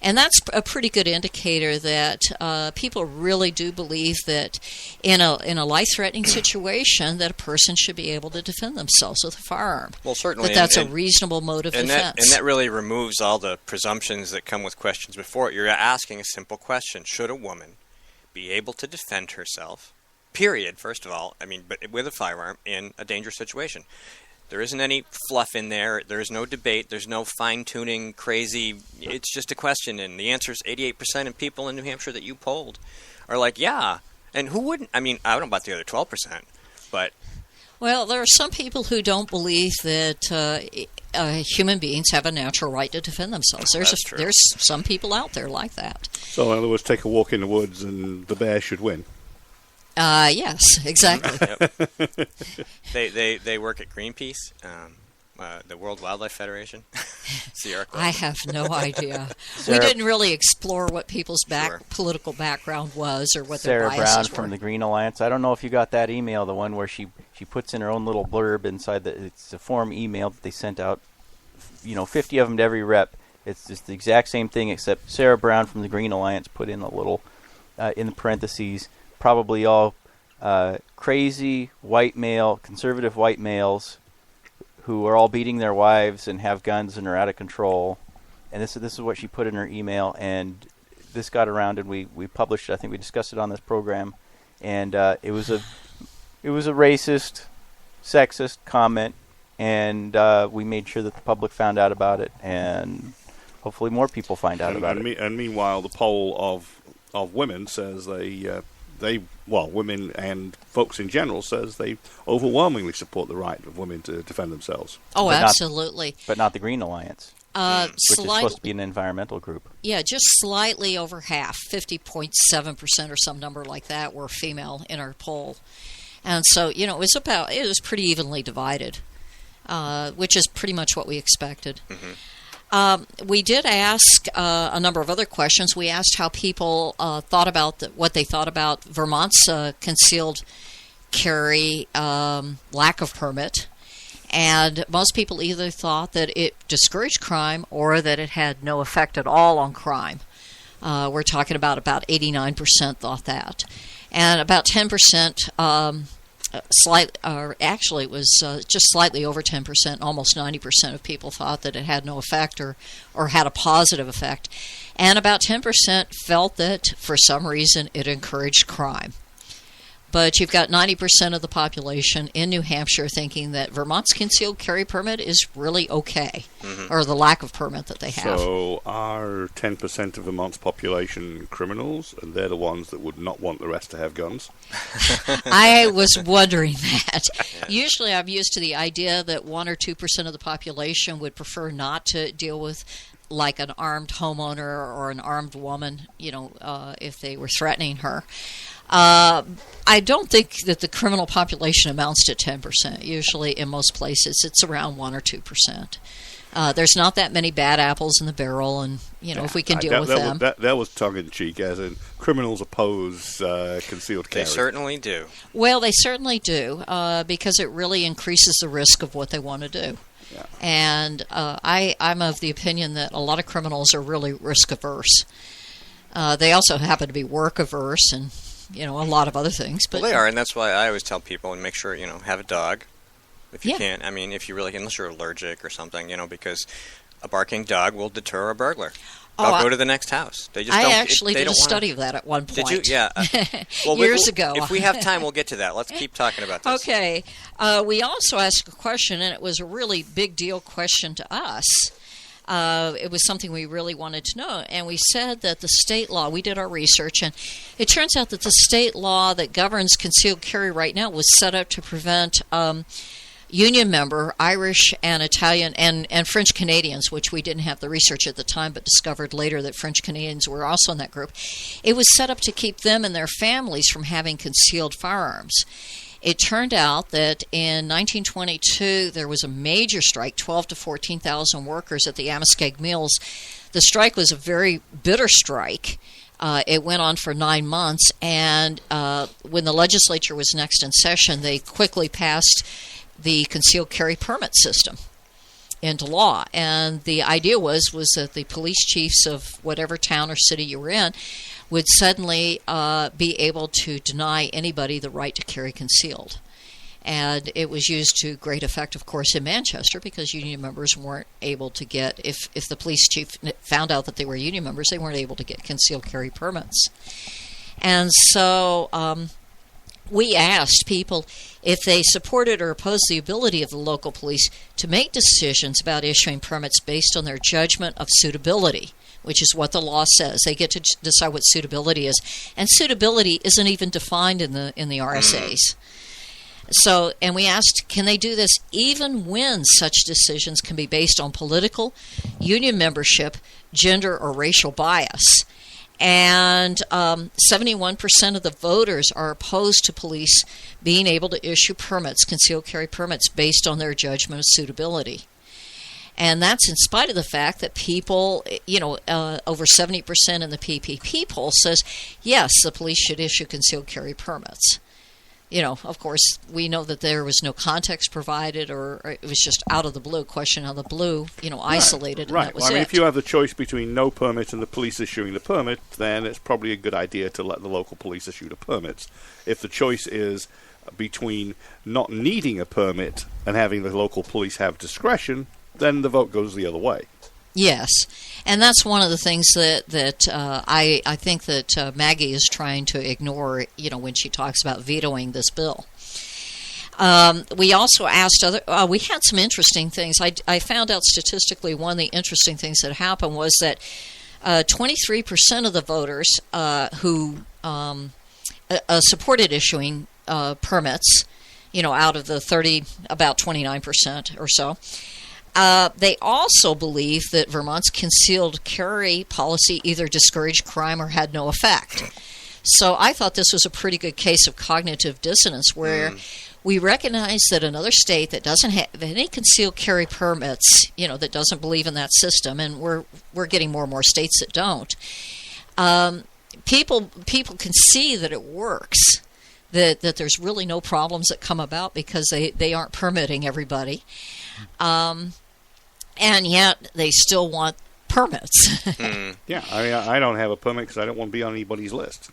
And that's a pretty good indicator that people really do believe that in a life-threatening situation that a person should be able to defend themselves with a firearm. Well, certainly. That's a reasonable mode of defense. And that really removes all the presumptions that come with questions before it. You're asking a simple question. Should a woman be able to defend herself, period, first of all, but with a firearm in a dangerous situation? There isn't any fluff in there. There's no debate. There's no fine-tuning, crazy. It's just a question. And the answer is 88% of people in New Hampshire that you polled are like, yeah. And who wouldn't? I don't know about the other 12%, but... Well, there are some people who don't believe that human beings have a natural right to defend themselves. There's some people out there like that. So, in other words, take a walk in the woods and the bear should win. Yes, exactly. They work at Greenpeace, the World Wildlife Federation. Sierra Club. I have no idea. We didn't really explore what people's political background was or what their biases were. Sarah Brown from the Green Alliance. I don't know if you got that email, the one where she puts in her own little blurb inside it's a form email that they sent out, 50 of them to every rep. It's just the exact same thing except Sarah Brown from the Green Alliance put in a little, in the parentheses, probably all crazy conservative white males who are all beating their wives and have guns and are out of control. And this is what she put in her email, and this got around, and we published it. I think we discussed it on this program, and it was a racist, sexist comment, and we made sure that the public found out about it, and hopefully more people find out about it. And meanwhile, the poll of women says women and folks in general says they overwhelmingly support the right of women to defend themselves. Oh, absolutely. But not the Green Alliance, which is supposed to be an environmental group. Yeah, just slightly over half, 50.7% or some number like that, were female in our poll. And so, it was pretty evenly divided, which is pretty much what we expected. Mm-hmm. We did ask a number of other questions. We asked how people thought about what they thought about Vermont's concealed carry lack of permit. And most people either thought that it discouraged crime or that it had no effect at all on crime. We're talking about 89% thought that. And about 10%, actually it was just slightly over 10%, almost 90% of people thought that it had no effect or had a positive effect. And about 10% felt that for some reason it encouraged crime. But you've got 90% of the population in New Hampshire thinking that Vermont's concealed carry permit is really okay, or the lack of permit that they have. So are 10% of Vermont's population criminals, and they're the ones that would not want the rest to have guns? I was wondering that. Usually I'm used to the idea that 1 or 2% of the population would prefer not to deal with like an armed homeowner or an armed woman, if they were threatening her. I don't think that the criminal population amounts to 10%. Usually, in most places, it's around 1 or 2%. There's not that many bad apples in the barrel, and if we can deal with them. That was tongue-in-cheek, as in criminals oppose concealed carry. They certainly do. Well, they certainly do, because it really increases the risk of what they want to do. Yeah. And I'm of the opinion that a lot of criminals are really risk-averse. They also happen to be work-averse and a lot of other things. But well, they are, and that's why I always tell people and make sure, have a dog if you can. I mean, if you really, unless you're allergic or something, because a barking dog will deter a burglar. They'll go to the next house. They just I don't, actually did a study of that at one point. Did you? Yeah. Well, Years ago. If we have time, we'll get to that. Let's keep talking about this. Okay. We also asked a question, and it was a really big deal question to us. It was something we really wanted to know, and we said that the state law, we did our research, and it turns out that the state law that governs concealed carry right now was set up to prevent union member Irish and Italian and French Canadians, which we didn't have the research at the time but discovered later that French Canadians were also in that group. It was set up to keep them and their families from having concealed firearms. It turned out that in 1922 there was a major strike, 12 to 14,000 workers at the Amoskeag Mills. The strike was a very bitter strike. It went on for 9 months, and when the legislature was next in session, they quickly passed the concealed carry permit system into law. And the idea was that the police chiefs of whatever town or city you were in would suddenly be able to deny anybody the right to carry concealed. And it was used to great effect, of course, in Manchester, because union members weren't able to get, if the police chief found out that they were union members, they weren't able to get concealed carry permits. And so we asked people if they supported or opposed the ability of the local police to make decisions about issuing permits based on their judgment of suitability, which is what the law says. They get to decide what suitability is. And suitability isn't even defined in the RSAs. So, and we asked, can they do this even when such decisions can be based on political, union membership, gender, or racial bias? And 71% of the voters are opposed to police being able to issue permits, concealed carry permits, based on their judgment of suitability. And that's in spite of the fact that people, over 70% in the PPP poll says, yes, the police should issue concealed carry permits. Of course, we know that there was no context provided, or it was just out of the blue, question out of the blue, isolated, and that was it. If you have the choice between no permit and the police issuing the permit, then it's probably a good idea to let the local police issue the permits. If the choice is between not needing a permit and having the local police have discretion, then the vote goes the other way. Yes, and that's one of the things that I think that Maggie is trying to ignore, when she talks about vetoing this bill. We also asked we had some interesting things. I found out statistically one of the interesting things that happened was that 23% of the voters who supported issuing permits, out of the 30, about 29% or so, they also believe that Vermont's concealed carry policy either discouraged crime or had no effect. So I thought this was a pretty good case of cognitive dissonance, where we recognize that another state that doesn't have any concealed carry permits, that doesn't believe in that system, and we're getting more and more states that don't. People can see that it works. that there's really no problems that come about because they aren't permitting everybody. And yet they still want permits. Yeah, I don't have a permit because I don't want to be on anybody's list.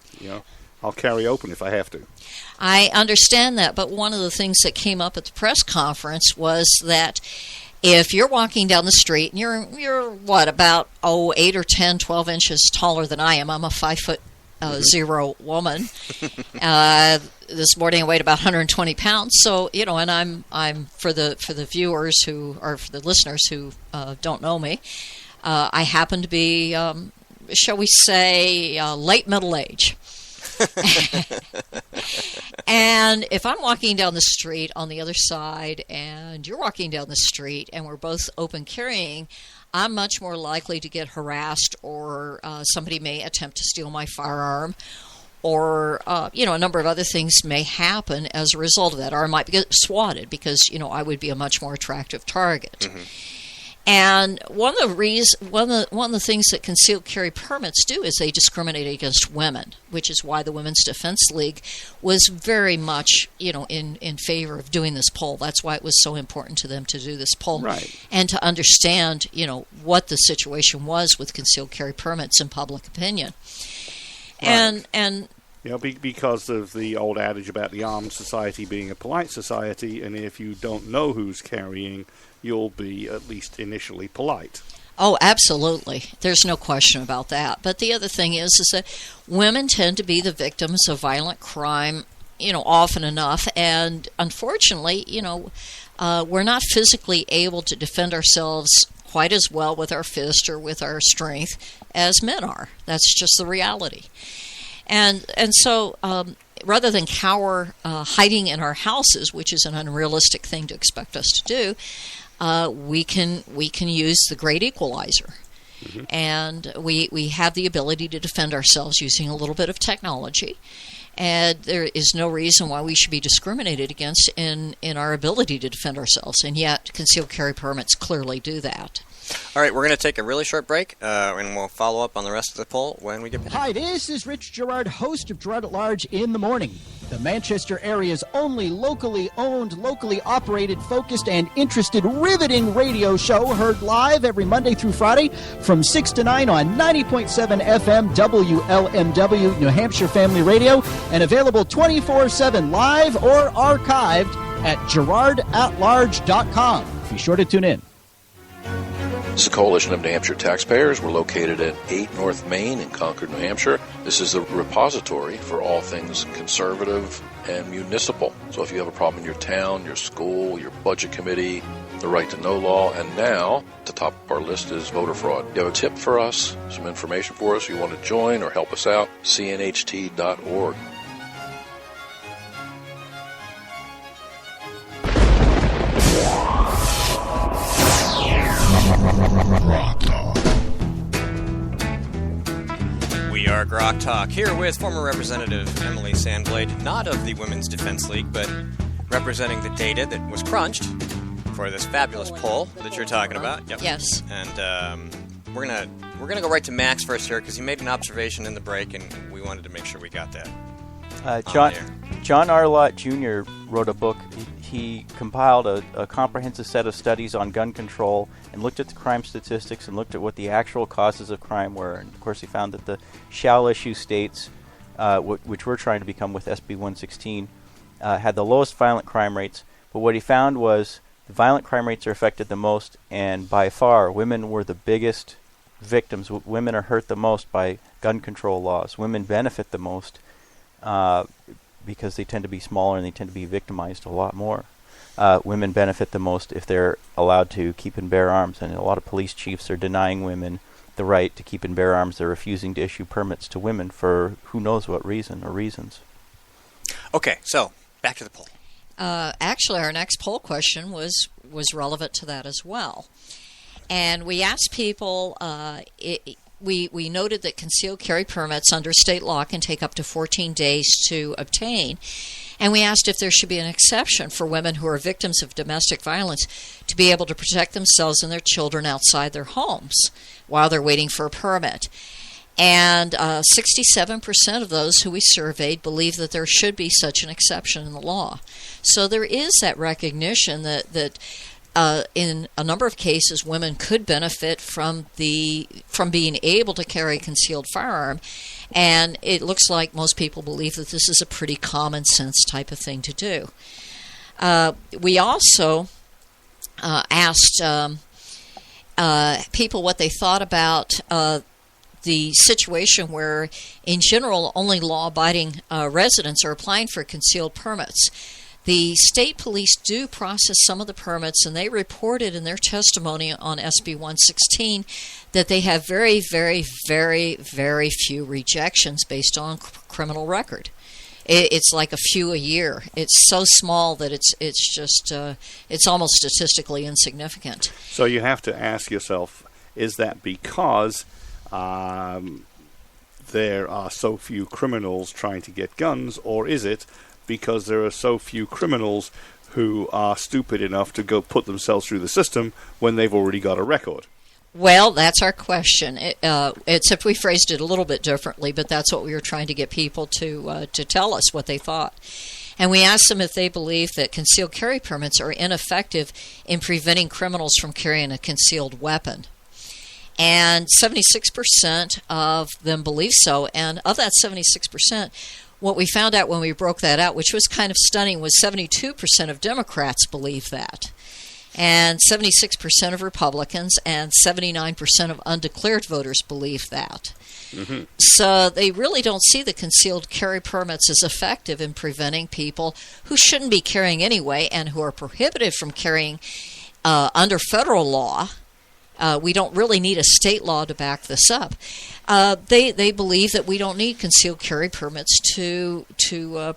I'll carry open if I have to. I understand that, but one of the things that came up at the press conference was that if you're walking down the street and you're what, about 8 or 10, 12 inches taller than I am. I'm a 5'0" woman. This morning I weighed about 120 pounds. So and I'm for the viewers who or for the listeners who don't know me, I happen to be shall we say late middle age. And if I'm walking down the street on the other side and you're walking down the street and we're both open carrying, I'm much more likely to get harassed, or somebody may attempt to steal my firearm, or a number of other things may happen as a result of that, or I might get swatted because I would be a much more attractive target. Mm-hmm. And one of the things that concealed carry permits do is they discriminate against women, which is why the Women's Defense League was very much, in favor of doing this poll. That's why it was so important to them to do this poll, right, and to understand, what the situation was with concealed carry permits in public opinion. Right. And because of the old adage about the armed society being a polite society, and if you don't know who's carrying, you'll be at least initially polite. Oh, absolutely. There's no question about that. But the other thing is that women tend to be the victims of violent crime, often enough. And unfortunately, we're not physically able to defend ourselves quite as well with our fist or with our strength as men are. That's just the reality. And so rather than cower hiding in our houses, which is an unrealistic thing to expect us to do, we can use the great equalizer. Mm-hmm. And we have the ability to defend ourselves using a little bit of technology. And there is no reason why we should be discriminated against in our ability to defend ourselves. And yet concealed carry permits clearly do that. All right, we're going to take a really short break, and we'll follow up on the rest of the poll when we get back. Hi, this is Rich Gerard, host of Gerard at Large in the Morning, the Manchester area's only locally owned, locally operated, focused, and interested riveting radio show, heard live every Monday through Friday from 6 to 9 on 90.7 FM WLMW, New Hampshire Family Radio, and available 24/7 live or archived at GerardAtLarge.com. Be sure to tune in. This is the Coalition of New Hampshire Taxpayers. We're located at 8 North Main in Concord, New Hampshire. This is the repository for all things conservative and municipal. So if you have a problem in your town, your school, your budget committee, the right to know law, and now, at the top of our list is voter fraud. You have a tip for us, some information for us, you want to join or help us out, cnht.org. We are GrokTALK, here with former Representative Emily Sandblade, not of the Women's Defense League, but representing the data that was crunched for this fabulous poll that you're talking about. Yep. Yes. And we're gonna go right to Max first here because he made an observation in the break, and we wanted to make sure we got that. John Arlott Jr. wrote a book. He compiled a comprehensive set of studies on gun control and looked at the crime statistics and looked at what the actual causes of crime were. And, of course, he found that the shall-issue states, which we're trying to become with SB 116, had the lowest violent crime rates. But what he found was the violent crime rates are affected the most, and by far, women were the biggest victims. Women are hurt the most by gun control laws. Women benefit the most because they tend to be smaller and they tend to be victimized a lot more. Women benefit the most if they're allowed to keep and bear arms, and a lot of police chiefs are denying women the right to keep and bear arms. They're refusing to issue permits to women for who knows what reason or reasons. Okay, so back to the poll. Actually, our next poll question was relevant to that as well. And we asked people, we noted that concealed carry permits under state law can take up to 14 days to obtain. And we asked if there should be an exception for women who are victims of domestic violence to be able to protect themselves and their children outside their homes while they're waiting for a permit. And 67% of those who we surveyed believe that there should be such an exception in the law. So there is that recognition that in a number of cases, women could benefit from being able to carry a concealed firearm, and it looks like most people believe that this is a pretty common sense type of thing to do. We also asked people what they thought about the situation where, in general, only law-abiding residents are applying for concealed permits. The state police do process some of the permits, and they reported in their testimony on SB 116 that they have very, very, very, very few rejections based on criminal record. It's like a few a year. It's so small that it's almost statistically insignificant. So you have to ask yourself, is that because there are so few criminals trying to get guns, or is it because there are so few criminals who are stupid enough to go put themselves through the system when they've already got a record? Well, that's our question, except we phrased it a little bit differently, but that's what we were trying to get people to tell us what they thought. And we asked them if they believe that concealed carry permits are ineffective in preventing criminals from carrying a concealed weapon. And 76% of them believe so. And of that 76%, what we found out when we broke that out, which was kind of stunning, was 72% of Democrats believe that, and 76% of Republicans and 79% of undeclared voters believe that. Mm-hmm. So they really don't see the concealed carry permits as effective in preventing people who shouldn't be carrying anyway and who are prohibited from carrying under federal law. We don't really need a state law to back this up. They believe that we don't need concealed carry permits to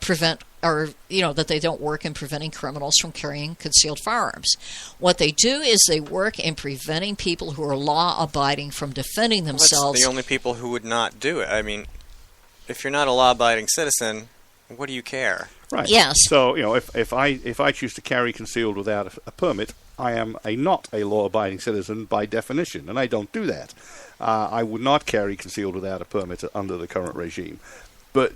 prevent, or that they don't work in preventing criminals from carrying concealed firearms. What they do is they work in preventing people who are law-abiding from defending themselves. That's the only people who would not do it. I mean, if you're not a law-abiding citizen, what do you care? Right. Yes. So if I choose to carry concealed without a permit, I am not a law-abiding citizen by definition, and I don't do that. I would not carry concealed without a permit under the current regime. But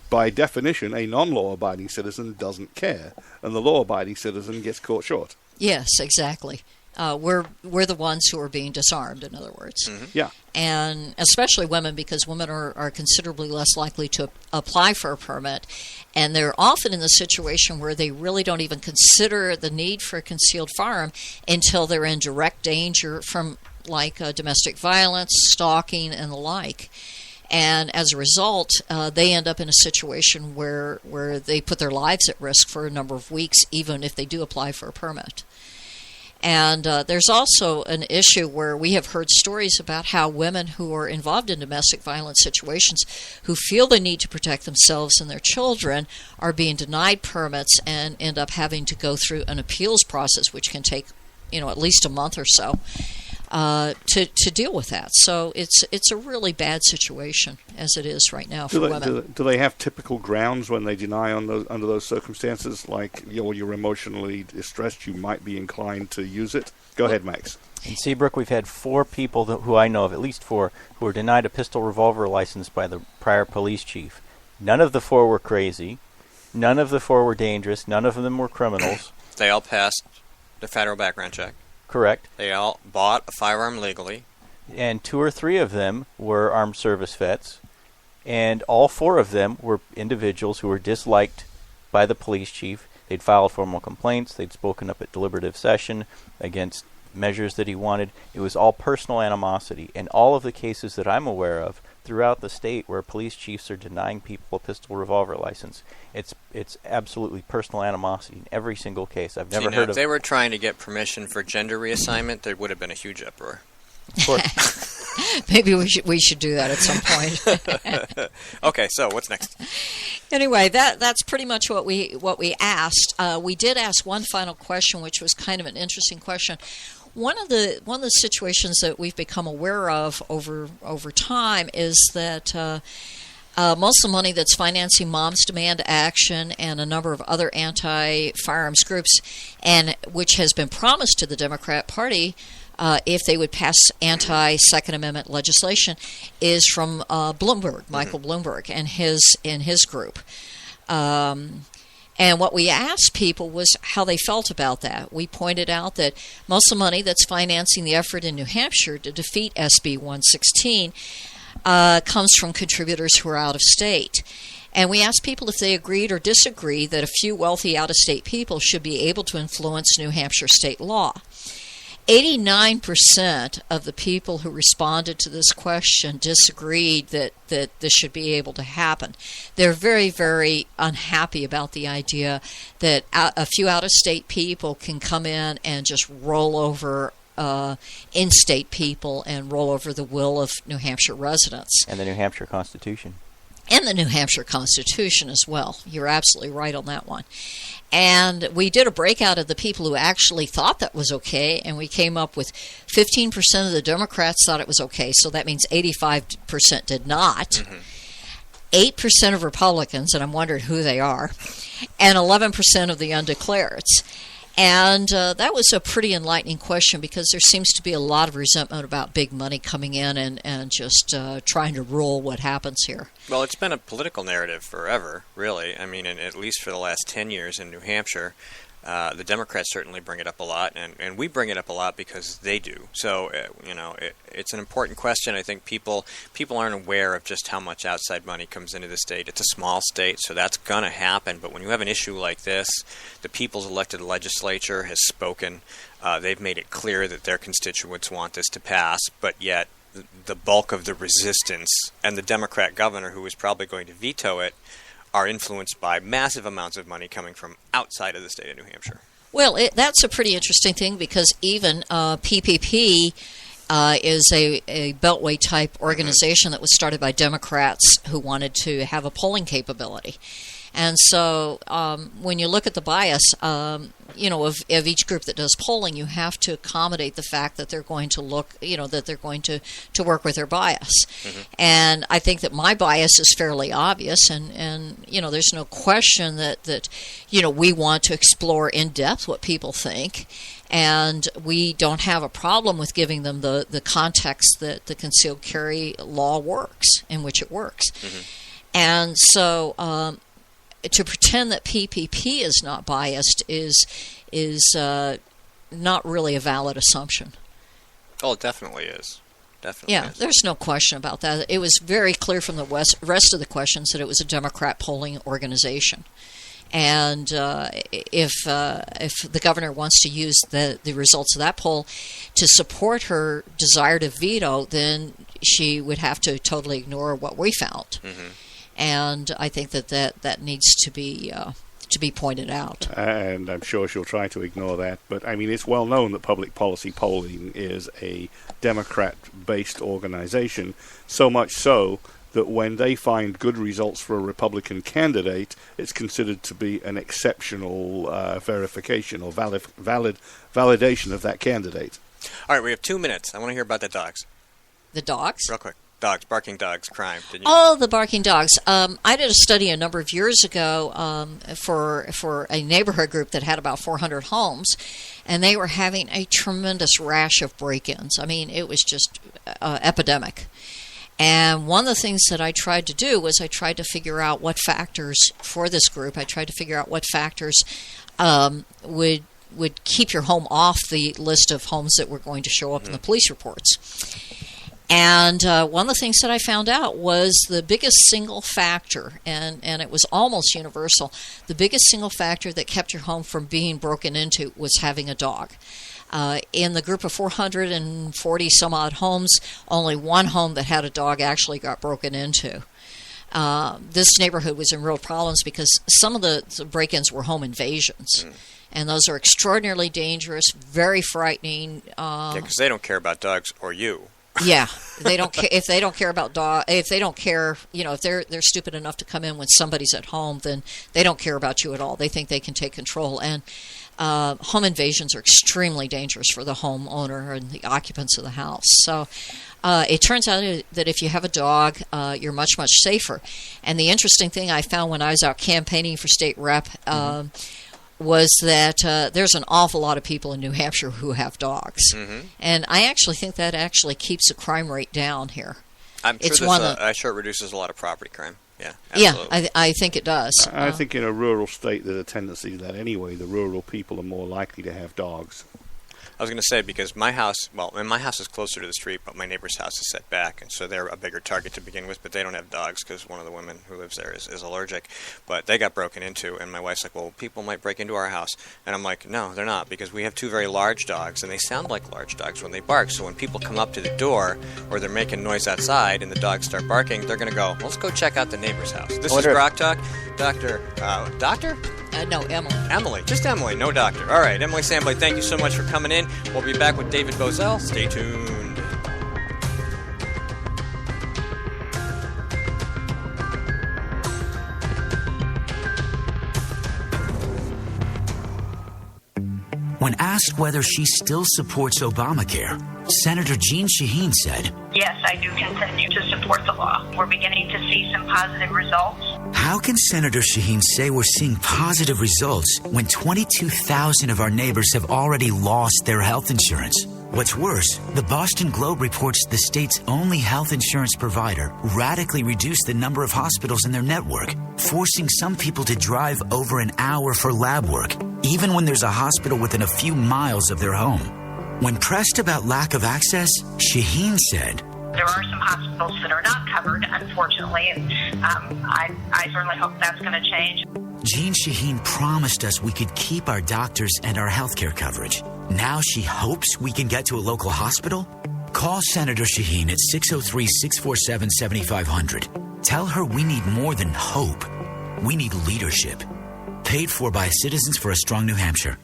by definition, a non-law-abiding citizen doesn't care, and the law-abiding citizen gets caught short. Yes, exactly. We're the ones who are being disarmed, in other words. Mm-hmm. Yeah. And especially women, because women are considerably less likely to apply for a permit, and they're often in the situation where they really don't even consider the need for a concealed firearm until they're in direct danger from domestic violence, stalking, and the like. And as a result, they end up in a situation where they put their lives at risk for a number of weeks, even if they do apply for a permit. And there's also an issue where we have heard stories about how women who are involved in domestic violence situations, who feel the need to protect themselves and their children, are being denied permits and end up having to go through an appeals process, which can take at least a month or so. To deal with that. So it's a really bad situation as it is right now for women. Do they have typical grounds when they deny under those circumstances? Like, you're emotionally distressed, you might be inclined to use it? Go ahead, Max. In Seabrook, we've had 4 people who I know of, at least 4, who were denied a pistol revolver license by the prior police chief. None of the 4 were crazy. None of the 4 were dangerous. None of them were criminals. They all passed the federal background check. Correct. They all bought a firearm legally. And 2 or 3 of them were armed service vets. And all 4 of them were individuals who were disliked by the police chief. They'd filed formal complaints. They'd spoken up at deliberative session against measures that he wanted. It was all personal animosity. And all of the cases that I'm aware of throughout the state where police chiefs are denying people a pistol revolver license, it's absolutely personal animosity in every single case. I've never heard of. If they were trying to get permission for gender reassignment, there would have been a huge uproar. Of course. Maybe we should do that at some point. Okay, so what's next? Anyway, that's pretty much what we asked. We did ask one final question, which was kind of an interesting question. One of the situations that we've become aware of over time is that most of the money that's financing Moms Demand Action and a number of other anti-firearms groups, and which has been promised to the Democrat Party, if they would pass anti-Second Amendment legislation is from Bloomberg, Michael Bloomberg, and his group. And what we asked people was how they felt about that. We pointed out that most of the money that's financing the effort in New Hampshire to defeat SB 116 comes from contributors who are out of state. And we asked people if they agreed or disagreed that a few wealthy out-of-state people should be able to influence New Hampshire state law. 89% of the people who responded to this question disagreed that this should be able to happen. They're very, very unhappy about the idea that a few out-of-state people can come in and just roll over in-state people and roll over the will of New Hampshire residents. And the New Hampshire Constitution. And the New Hampshire Constitution as well. You're absolutely right on that one. And we did a breakout of the people who actually thought that was okay, and we came up with 15% of the Democrats thought it was okay, so that means 85% did not. 8% of Republicans, and I'm wondering who they are, and 11% of the undeclareds. And that was a pretty enlightening question because there seems to be a lot of resentment about big money coming in and just trying to rule what happens here. Well, it's been a political narrative forever, really. I mean, at least for the last 10 years in New Hampshire, the Democrats certainly bring it up a lot, and we bring it up a lot because they do. So, it's an important question. I think people aren't aware of just how much outside money comes into the state. It's a small state, so that's going to happen. But when you have an issue like this, the people's elected legislature has spoken. They've made it clear that their constituents want this to pass, but yet the bulk of the resistance and the Democrat governor, who is probably going to veto it, are influenced by massive amounts of money coming from outside of the state of New Hampshire. Well, that's a pretty interesting thing because even PPP is a Beltway-type organization that was started by Democrats who wanted to have a polling capability. And so when you look at the bias, of each group that does polling, you have to accommodate the fact that they're going to look, that they're going to work with their bias. And I think that my bias is fairly obvious, and there's no question that we want to explore in depth what people think. And we don't have a problem with giving them the context that the concealed carry law works, in which it works. And so to pretend that PPP is not biased is not really a valid assumption. Oh, it definitely is. Definitely Yeah, is. there's no question about that. It was very clear from the rest of the questions that it was a Democrat polling organization. And if the governor wants to use the results of that poll to support her desire to veto, then she would have to totally ignore what we found. And I think that needs to be pointed out. And I'm sure she'll try to ignore that. But, I mean, it's well known that public policy polling is a Democrat-based organization, so much so that when they find good results for a Republican candidate, it's considered to be an exceptional verification or validation of that candidate. All right, we have 2 minutes. I want to hear about the dogs. The dogs? Real quick. Dogs, barking dogs, crime. Didn't you? Oh, the barking dogs. I did a study a number of years ago for a neighborhood group that had about 400 homes, and they were having a tremendous rash of break-ins. I mean, it was just epidemic. And one of the things that I tried to do was I tried to figure out what factors for this group. I tried to figure out what factors would keep your home off the list of homes that were going to show up in the police reports. And one of the things that I found out was the biggest single factor, and it was almost universal, the biggest single factor that kept your home from being broken into was having a dog. In the group of 440 some odd homes, only one home that had a dog actually got broken into. This neighborhood was in real problems because some of the break-ins were home invasions. And those are extraordinarily dangerous, very frightening. Yeah, because they don't care about dogs or you. Yeah, they don't care if they don't care about dog. If they don't care, if they're stupid enough to come in when somebody's at home, then they don't care about you at all. They think they can take control. And home invasions are extremely dangerous for the homeowner and the occupants of the house. So it turns out that if you have a dog, you're much, much safer. And the interesting thing I found when I was out campaigning for state rep, was that there's an awful lot of people in New Hampshire who have dogs. Mm-hmm. And I actually think that actually keeps the crime rate down here. I'm sure it reduces a lot of property crime. Yeah, absolutely. Yeah, I think it does. I think in a rural state there's a tendency to that anyway. The rural people are more likely to have dogs. I was going to say, because my house is closer to the street, but my neighbor's house is set back, and so they're a bigger target to begin with, but they don't have dogs because one of the women who lives there is allergic. But they got broken into, and my wife's like, well, people might break into our house. And I'm like, no, they're not, because we have two very large dogs, and they sound like large dogs when they bark. So when people come up to the door, or they're making noise outside, and the dogs start barking, they're going to go, let's go check out the neighbor's house. This is GrokTAK. Doctor? No, Emily. Emily. Just Emily, no doctor. All right, Emily Sandblade, thank you so much for coming in. We'll be back with David Bozell. Stay tuned. When asked whether she still supports Obamacare, Senator Jeanne Shaheen said, "Yes, I do continue to support the law. We're beginning to see some positive results." How can Senator Shaheen say we're seeing positive results when 22,000 of our neighbors have already lost their health insurance? What's worse, the Boston Globe reports the state's only health insurance provider radically reduced the number of hospitals in their network, forcing some people to drive over an hour for lab work, even when there's a hospital within a few miles of their home. When pressed about lack of access, Shaheen said, "There are some hospitals that are not covered, unfortunately, and I certainly hope that's going to change." Jeanne Shaheen promised us we could keep our doctors and our healthcare coverage. Now she hopes we can get to a local hospital? Call Senator Shaheen at 603-647-7500. Tell her we need more than hope. We need leadership. Paid for by Citizens for a Strong New Hampshire.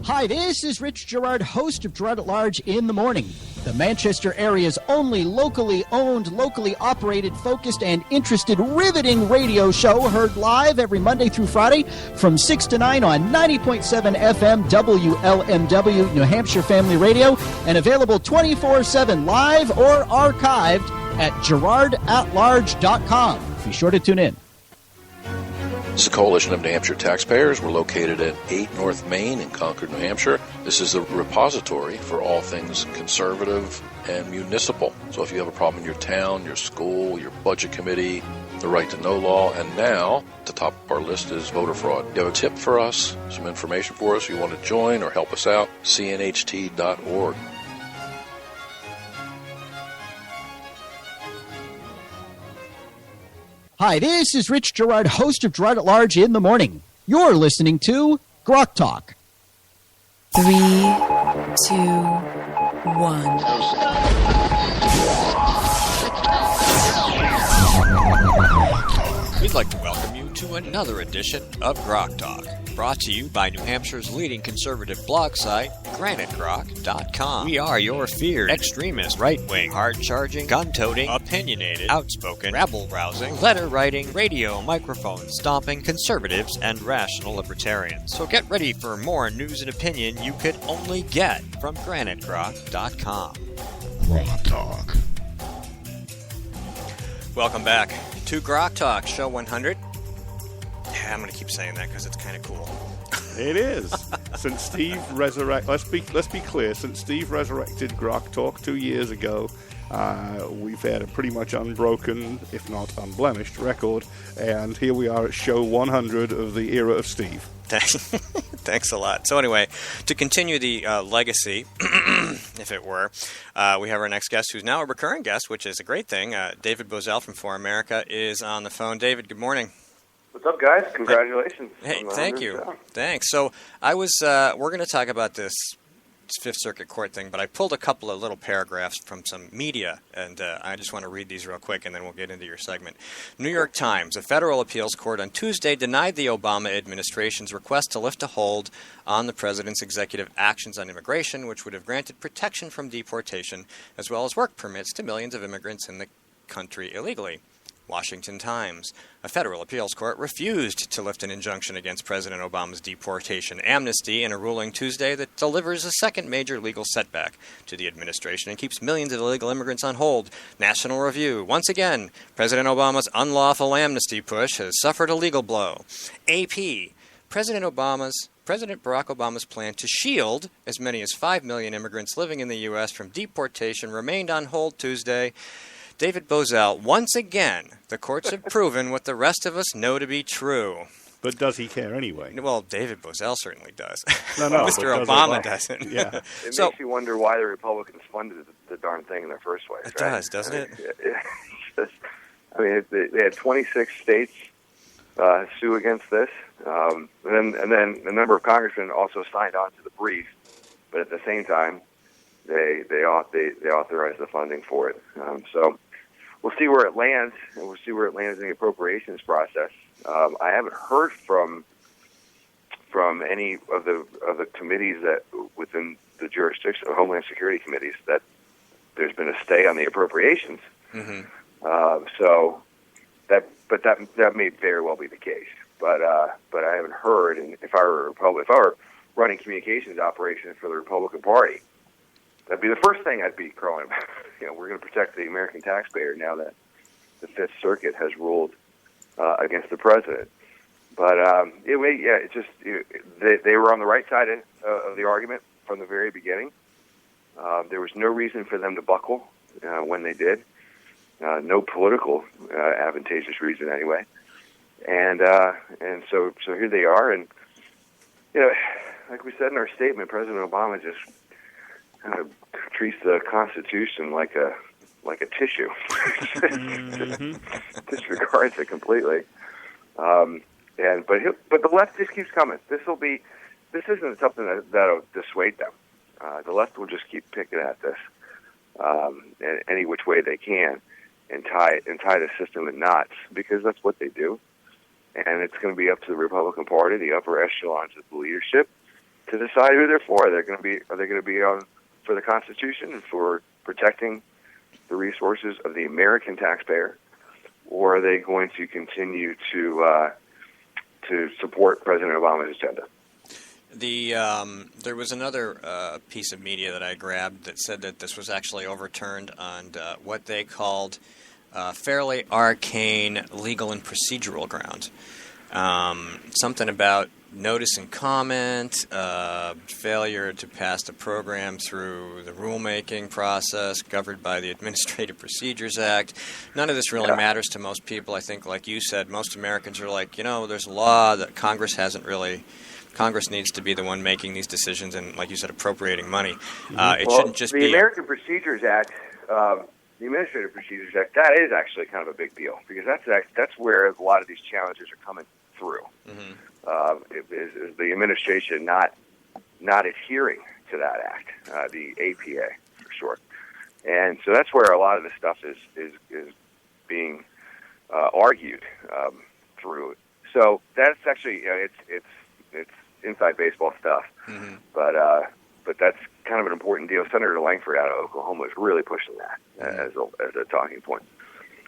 Hi, this is Rich Gerard, host of Gerard at Large in the Morning, the Manchester area's only locally owned, locally operated, focused, and interested riveting radio show, heard live every Monday through Friday from 6 to 9 on 90.7 FM WLMW New Hampshire Family Radio, and available 24/7 live or archived at GerardAtLarge.com. Be sure to tune in. This is a coalition of New Hampshire taxpayers. We're located at 8 North Main in Concord, New Hampshire. This is the repository for all things conservative and municipal. So if you have a problem in your town, your school, your budget committee, the right to know law, and now at the top of our list is voter fraud. You have a tip for us, some information for us, you want to join or help us out, cnht.org. Hi, this is Rich Gerard, host of Gerard at Large in the Morning. You're listening to GrokTAK. 3, 2, 1. We'd like to welcome you to another edition of GrokTAK, brought to you by New Hampshire's leading conservative blog site, GraniteGrok.com. We are your feared extremist, right-wing, hard-charging, gun-toting, opinionated, outspoken, rabble-rousing, letter-writing, radio microphone stomping conservatives and rational libertarians. So get ready for more news and opinion you could only get from GraniteGrok.com. GrokTAK. Welcome back to GrokTAK, show 100. Yeah, I'm going to keep saying that because it's kind of cool. It is. Since Steve resurrected, let's be clear. Since Steve resurrected GrokTAK 2 years ago, we've had a pretty much unbroken, if not unblemished, record. And here we are at show 100 of the era of Steve. Thanks a lot. So anyway, to continue the legacy, if it were, we have our next guest, who's now a recurring guest, which is a great thing. David Bozell from For America is on the phone. David, good morning. What's up, guys? Congratulations. Hey, thank you. Thanks. So we're going to talk about this Fifth Circuit Court thing, but I pulled a couple of little paragraphs from some media, and I just want to read these real quick, and then we'll get into your segment. New York Times, a federal appeals court on Tuesday denied the Obama administration's request to lift a hold on the president's executive actions on immigration, which would have granted protection from deportation, as well as work permits to millions of immigrants in the country illegally. Washington Times. A federal appeals court refused to lift an injunction against President Obama's deportation amnesty in a ruling Tuesday that delivers a second major legal setback to the administration and keeps millions of illegal immigrants on hold. National Review. Once again, President Obama's unlawful amnesty push has suffered a legal blow. AP. President Obama's President Barack Obama's plan to shield as many as 5 million immigrants living in the U.S. from deportation remained on hold Tuesday. David Bozell, once again, the courts have proven what the rest of us know to be true. But does he care anyway? Well, David Bozell certainly does. No, Mr. Obama doesn't. Yeah. It makes you wonder why the Republicans funded the darn thing in the first place. It does, doesn't it? They had 26 states sue against this, and then a number of congressmen also signed on to the brief. But at the same time, they authorized the funding for it. So we'll see where it lands, and we'll see where it lands in the appropriations process. I haven't heard from any of the committees that within the jurisdiction of Homeland Security committees that there's been a stay on the appropriations. Mm-hmm. So that may very well be the case. But I haven't heard. And if I were running communications operations for the Republican Party, that'd be the first thing I'd be crowing about. We're going to protect the American taxpayer now that the Fifth Circuit has ruled against the president. But they were on the right side of the argument from the very beginning. There was no reason for them to buckle when they did. No political advantageous reason anyway. And so here they are. And like we said in our statement, President Obama just kind of treats the Constitution like a tissue. Disregards it completely. But the left just keeps coming. This isn't something that'll dissuade them. The left will just keep picking at this in any which way they can and tie the system in knots, because that's what they do. And it's going to be up to the Republican Party, the upper echelons of the leadership, to decide who they're for. Are they going to be on for the Constitution and for protecting the resources of the American taxpayer, or are they going to continue to support President Obama's agenda? There was another piece of media that I grabbed that said that this was actually overturned on what they called fairly arcane legal and procedural grounds. Something about notice and comment, failure to pass the program through the rulemaking process governed by the Administrative Procedures Act. None of this really matters to most people. I think, like you said, most Americans are like, there's a law that Congress needs to be the one making these decisions and, like you said, appropriating money. Shouldn't just be... The American Procedures Act, the Administrative Procedures Act, that is actually kind of a big deal, because that's where a lot of these challenges are coming through. Mm-hmm. Is the administration not adhering to that act, the APA for short. And so that's where a lot of this stuff is being argued through. So that's actually, it's inside baseball stuff. Mm-hmm. But that's kind of an important deal. Senator Langford out of Oklahoma is really pushing that as a talking point.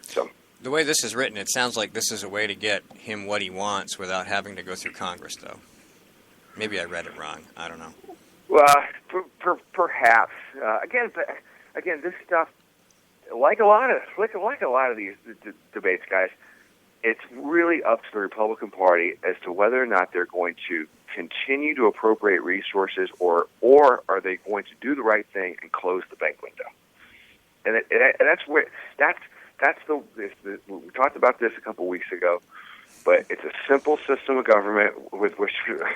So the way this is written, it sounds like this is a way to get him what he wants without having to go through Congress, though. Maybe I read it wrong. I don't know. Well, perhaps. Again, this stuff, like a lot of these debates, guys, it's really up to the Republican Party as to whether or not they're going to continue to appropriate resources, or are they going to do the right thing and close the bank window? And that's where we talked about this a couple weeks ago, but it's a simple system of government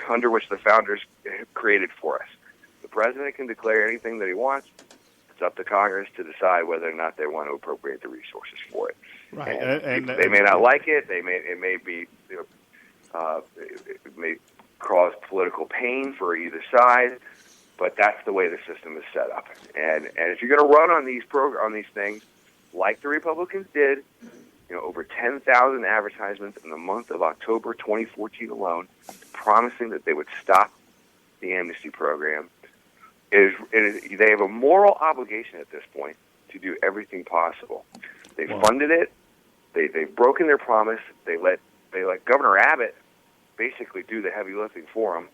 under which the founders created for us. The president can declare anything that he wants. It's up to Congress to decide whether or not they want to appropriate the resources for it. Right, and they may not like it. It may cause political pain for either side, but that's the way the system is set up. And if you're going to run on these things, like the Republicans did, over 10,000 advertisements in the month of October 2014 alone, promising that they would stop the amnesty program. They have a moral obligation at this point to do everything possible. They funded it. They've broken their promise. They let Governor Abbott basically do the heavy lifting for them,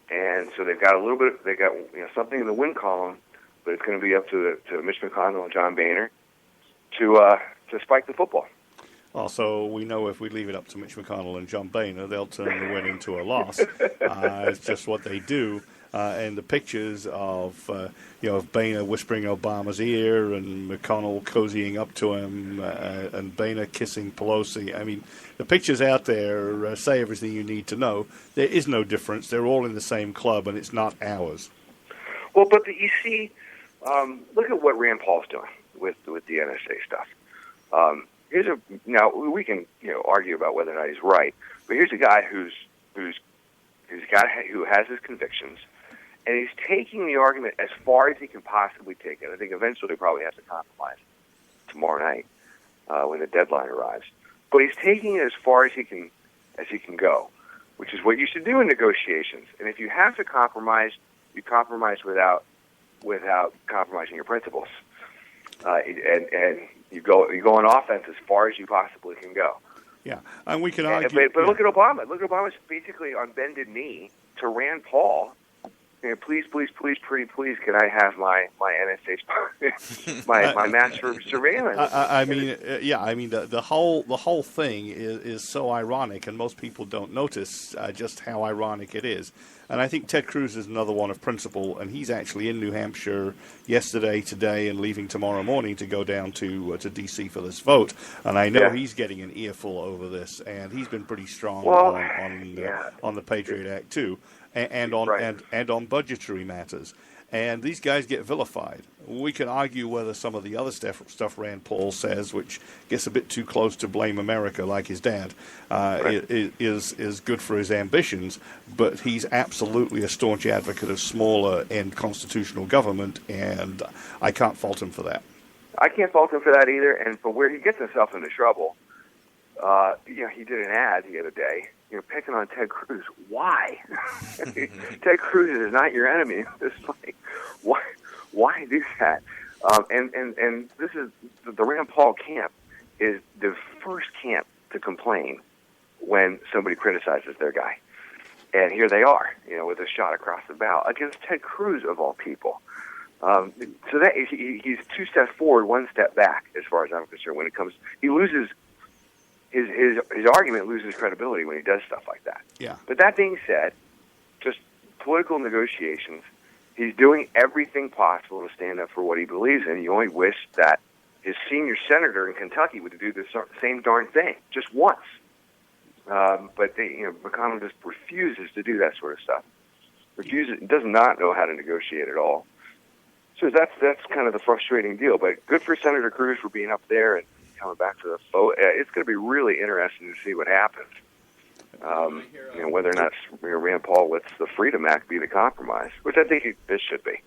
and so they've got a little bit. They got something in the win column, but it's going to be up to Mitch McConnell and John Boehner to spike the football. Well, so we know if we leave it up to Mitch McConnell and John Boehner, they'll turn the win into a loss. It's just what they do. And the pictures of of Boehner whispering Obama's ear and McConnell cozying up to him and Boehner kissing Pelosi. I mean, the pictures out there say everything you need to know. There is no difference. They're all in the same club, and it's not ours. Well, but you see, look at what Rand Paul's doing with the NSA stuff. Now we can argue about whether or not he's right, but here's a guy who has his convictions, and he's taking the argument as far as he can possibly take it. I think eventually he probably has to compromise tomorrow night when the deadline arrives. But he's taking it as far as he can go, which is what you should do in negotiations. And if you have to compromise, you compromise without compromising your principles, and you go on offense as far as you possibly can go. Yeah, and we can argue. But look at Obama. Look at Obama's basically on bended knee to Rand Paul. Please, please, can I have my NSA, my master surveillance? I mean, the whole thing is so ironic, and most people don't notice just how ironic it is. And I think Ted Cruz is another one of principle, and he's actually in New Hampshire yesterday, today, and leaving tomorrow morning to go down to D.C. for this vote. And I know he's getting an earful over this, and he's been pretty strong on the Patriot Act too, and on budgetary matters. And these guys get vilified. We can argue whether some of the other stuff Rand Paul says, which gets a bit too close to blame America like his dad, is good for his ambitions, but he's absolutely a staunch advocate of smaller and constitutional government, and I can't fault him for that. I can't fault him for that either, and for where he gets himself into trouble, he did an ad the other day, picking on Ted Cruz. Why? Ted Cruz is not your enemy. It's like, why do that? And this is the Rand Paul camp is the first camp to complain when somebody criticizes their guy. And here they are, with a shot across the bow against Ted Cruz of all people. So that he's 2 steps forward, 1 step back, as far as I'm concerned. When it comes, he loses. His argument loses credibility when he does stuff like that. Yeah. But that being said, just political negotiations, he's doing everything possible to stand up for what he believes in. You only wish that his senior senator in Kentucky would do the same darn thing just once. But McConnell just refuses to do that sort of stuff. Does not know how to negotiate at all. So that's kind of the frustrating deal. But good for Senator Cruz for being up there and coming back to the vote. It's going to be really interesting to see what happens. Whether or not Rand Paul lets the Freedom Act be the compromise, which I think this should be.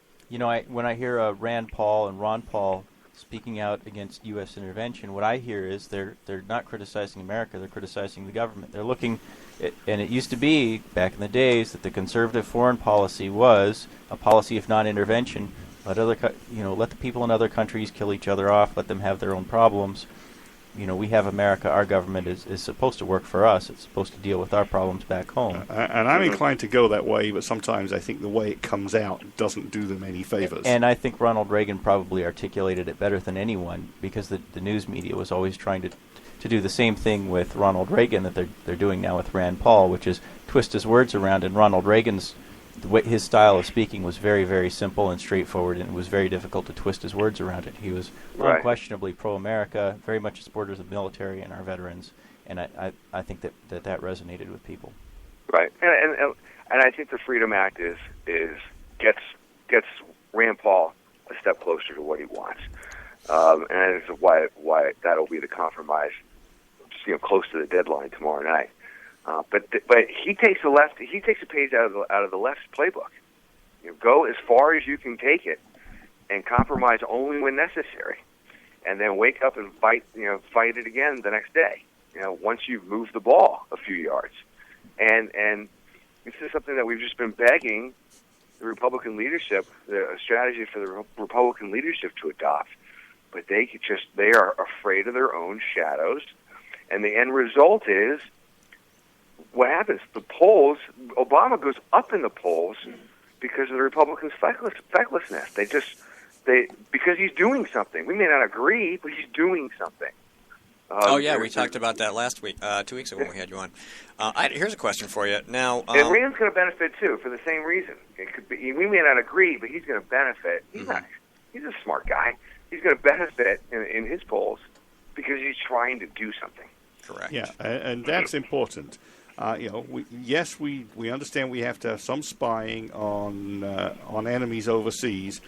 When I hear Rand Paul and Ron Paul speaking out against U.S. intervention, what I hear is they're not criticizing America, they're criticizing the government. They're looking, and it used to be back in the days that the conservative foreign policy was a policy of non-intervention. Let the people in other countries kill each other off. Let them have their own problems. We have America. Our government is supposed to work for us. It's supposed to deal with our problems back home. And I'm inclined to go that way, but sometimes I think the way it comes out doesn't do them any favors. And I think Ronald Reagan probably articulated it better than anyone, because the news media was always trying to do the same thing with Ronald Reagan that they're doing now with Rand Paul, which is twist his words around. And Ronald Reagan's his style of speaking was very, very simple and straightforward, and it was very difficult to twist his words around it. He was unquestionably pro-America, very much a supporter of the military and our veterans, and I think that resonated with people. Right, and I think the Freedom Act gets Rand Paul a step closer to what he wants, and that's why that'll be the compromise, close to the deadline tomorrow night. But he takes a page out of the left's playbook. Go as far as you can take it, and compromise only when necessary, and then wake up and fight it again the next day. Once you've moved the ball a few yards, and this is something that we've just been begging the Republican leadership, a strategy for the Republican leadership to adopt, but they are afraid of their own shadows, and the end result is. What happens? The polls, Obama goes up in the polls because of the Republicans' fecklessness. Because he's doing something. We may not agree, but he's doing something. We talked about that last week, 2 weeks ago when we had you on. Here's a question for you. Now, and Rand's going to benefit too for the same reason. It could be, we may not agree, but he's going to benefit. He's a smart guy. He's going to benefit in his polls because he's trying to do something. Correct. Yeah, and that's important. We understand we have to have some spying on enemies overseas,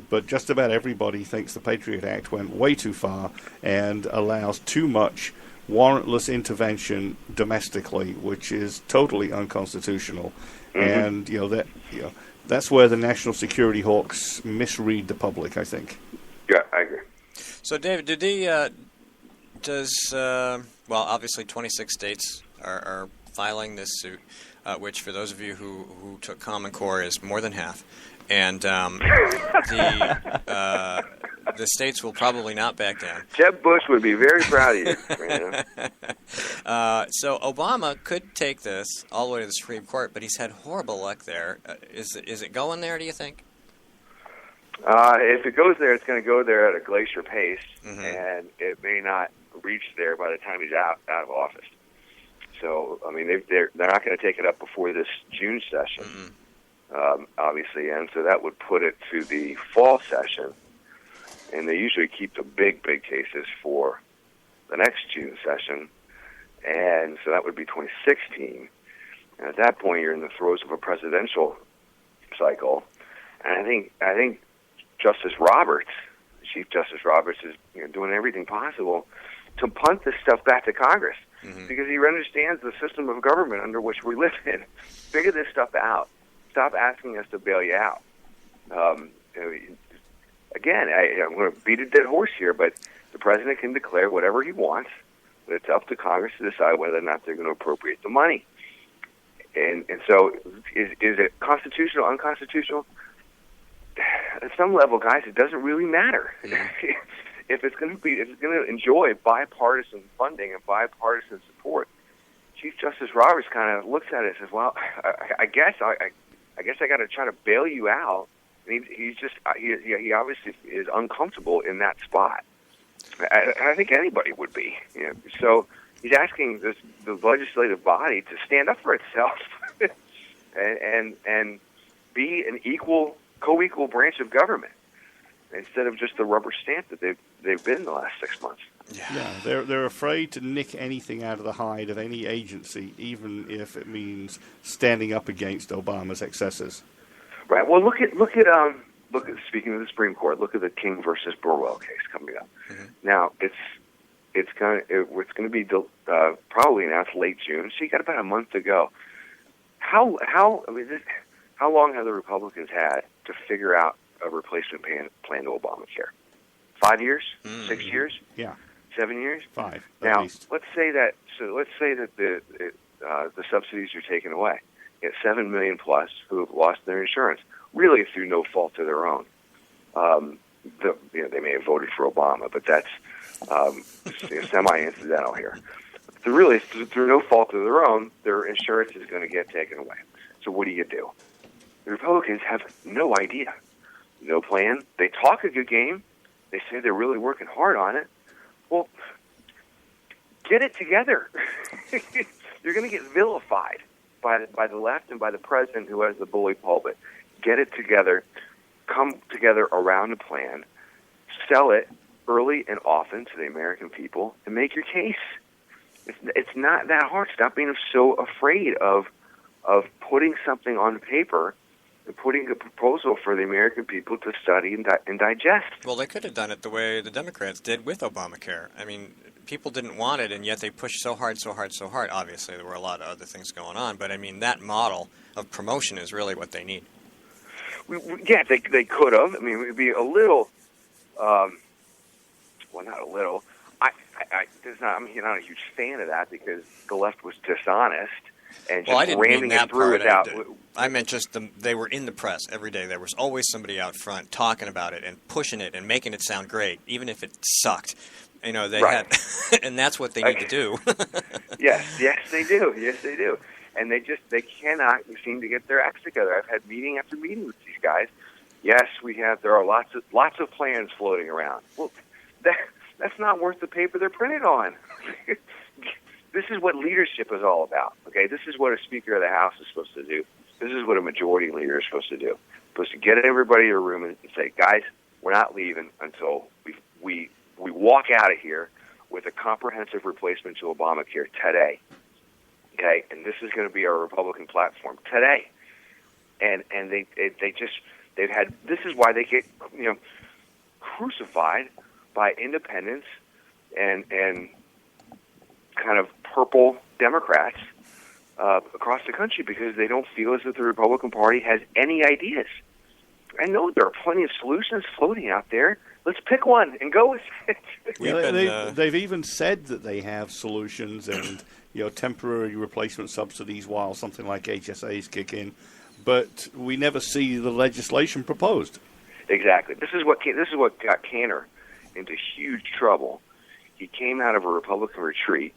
but just about everybody thinks the Patriot Act went way too far and allows too much warrantless intervention domestically, which is totally unconstitutional. And that's where the national security hawks misread the public, I think. Yeah, I agree. So, David, obviously 26 states are filing this suit, which for those of you who took Common Core is more than half. And the states will probably not back down. Jeb Bush would be very proud of you. So Obama could take this all the way to the Supreme Court, but he's had horrible luck there. Is it going there, do you think? If it goes there, it's going to go there at a glacier pace, and it may not reach there by the time he's out of office. So, I mean, they're not going to take it up before this June session. Obviously, and so that would put it to the fall session, and they usually keep the big cases for the next June session, and so that would be 2016. And at that point, you're in the throes of a presidential cycle, and I think Chief Justice Roberts, is doing everything possible to punt this stuff back to Congress because he understands the system of government under which we live in. Figure this stuff out. Stop asking us to bail you out. Again, I'm going to beat a dead horse here, but the president can declare whatever he wants, but it's up to Congress to decide whether or not they're going to appropriate the money. And so is it constitutional, unconstitutional? At some level, guys, it doesn't really matter. If it's going to enjoy bipartisan funding and bipartisan support, Chief Justice Roberts kind of looks at it and says, "Well, I guess I got to try to bail you out." And he obviously is uncomfortable in that spot. I think anybody would be. So he's asking the legislative body to stand up for itself and be an co-equal branch of government instead of just the rubber stamp that they've been the last 6 months. Yeah, they're afraid to nick anything out of the hide of any agency, even if it means standing up against Obama's excesses. Right. Well, look at speaking of the Supreme Court, look at the King versus Burwell case coming up. Now it's going to be probably announced late June, so you got about a month to go. How long have the Republicans had to figure out a replacement plan to Obamacare? 5 years? 6 years? Yeah. 7 years? 5. Now, least. let's say that the subsidies are taken away. You have 7 million plus who have lost their insurance, really through no fault of their own. They may have voted for Obama, but that's semi-incidental here. Through no fault of their own, their insurance is going to get taken away. So what do you do? The Republicans have no idea, no plan. They talk a good game. They say they're really working hard on it. Well, get it together. You're going to get vilified by the left and by the president who has the bully pulpit. Get it together. Come together around a plan. Sell it early and often to the American people and make your case. It's not that hard. Stop being so afraid of putting something on paper and putting a proposal for the American people to study and digest. Well, they could have done it the way the Democrats did with Obamacare. I mean, people didn't want it, and yet they pushed so hard. Obviously, there were a lot of other things going on, but I mean, that model of promotion is really what they need. Yeah, they could have. I mean, it would be a little, not a little. I'm not a huge fan of that because the left was dishonest and just ramming it through without. I meant just they were in the press every day. There was always somebody out front talking about it and pushing it and making it sound great, even if it sucked. They had, and that's what they need to do. Yes, they do. Yes, they do. And they cannot seem to get their acts together. I've had meeting after meeting with these guys. Yes, there are lots of plans floating around. Well, That's not worth the paper they're printed on. This is what leadership is all about. Okay, this is what a Speaker of the House is supposed to do. This is what a majority leader is supposed to do. Supposed to get everybody in a room and say, guys, we're not leaving until we walk out of here with a comprehensive replacement to Obamacare today. Okay, and this is going to be our Republican platform today. And they've had, this is why they get crucified by independents and kind of purple Democrats across the country, because they don't feel as if the Republican Party has any ideas. I know there are plenty of solutions floating out there. Let's pick one and go with it. They've even said that they have solutions and temporary replacement subsidies while something like HSAs kick in, but we never see the legislation proposed. Exactly. This is what got Cantor into huge trouble. He came out of a Republican retreat.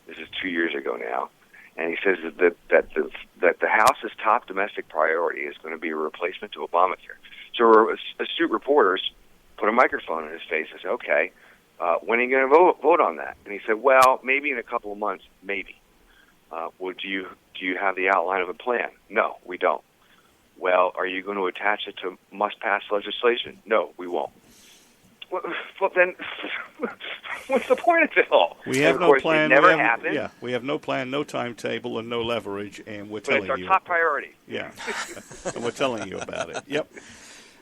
This is 2 years ago now, and he says that the House's top domestic priority is going to be a replacement to Obamacare. So astute reporters put a microphone in his face and said, "Okay, when are you going to vote on that?" And he said, "Well, maybe in a couple of months, maybe." Well, do you have the outline of a plan? No, we don't. Well, are you going to attach it to must-pass legislation? No, we won't. Well, then, what's the point of it all? We have no plan. It never happened. Yeah, we have no plan, no timetable, and no leverage, and we're telling you. But it's our top priority. Yeah, and we're telling you about it. Yep.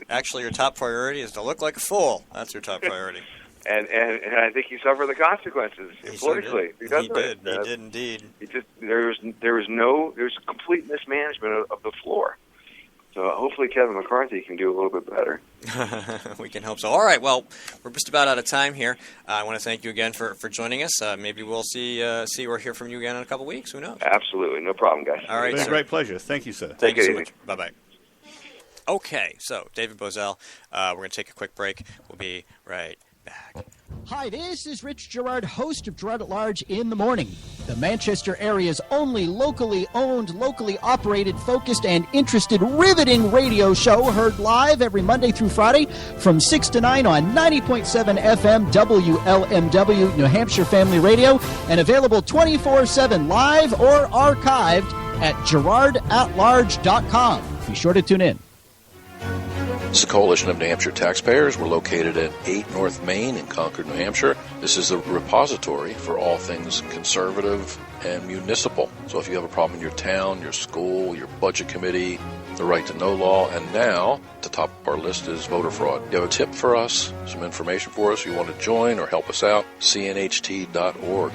Actually, your top priority is to look like a fool. That's your top priority. And I think he suffered the consequences politically. He did indeed. There's complete mismanagement of the floor. So hopefully Kevin McCarthy can do a little bit better. We can hope so. All right, well, we're just about out of time here. I want to thank you again for joining us. Maybe we'll see or hear from you again in a couple of weeks. Who knows? Absolutely. No problem, guys. All right, it's been a great pleasure. Thank you, sir. Thank you so much. Bye-bye. Okay, so David Bozell, we're going to take a quick break. We'll be right back. Hi, this is Rich Gerard, host of Gerard at Large in the Morning, the Manchester area's only locally owned, locally operated, focused, and interested, riveting radio show, heard live every Monday through Friday from 6 to 9 on 90.7 FM WLMW, New Hampshire Family Radio, and available 24/7 live or archived at GerardAtLarge.com. Be sure to tune in. This is a coalition of New Hampshire taxpayers. We're located at 8 North Main in Concord, New Hampshire. This is the repository for all things conservative and municipal. So if you have a problem in your town, your school, your budget committee, the right to know law, and now at the top of our list is voter fraud. You have a tip for us, some information for us, you want to join or help us out, cnht.org.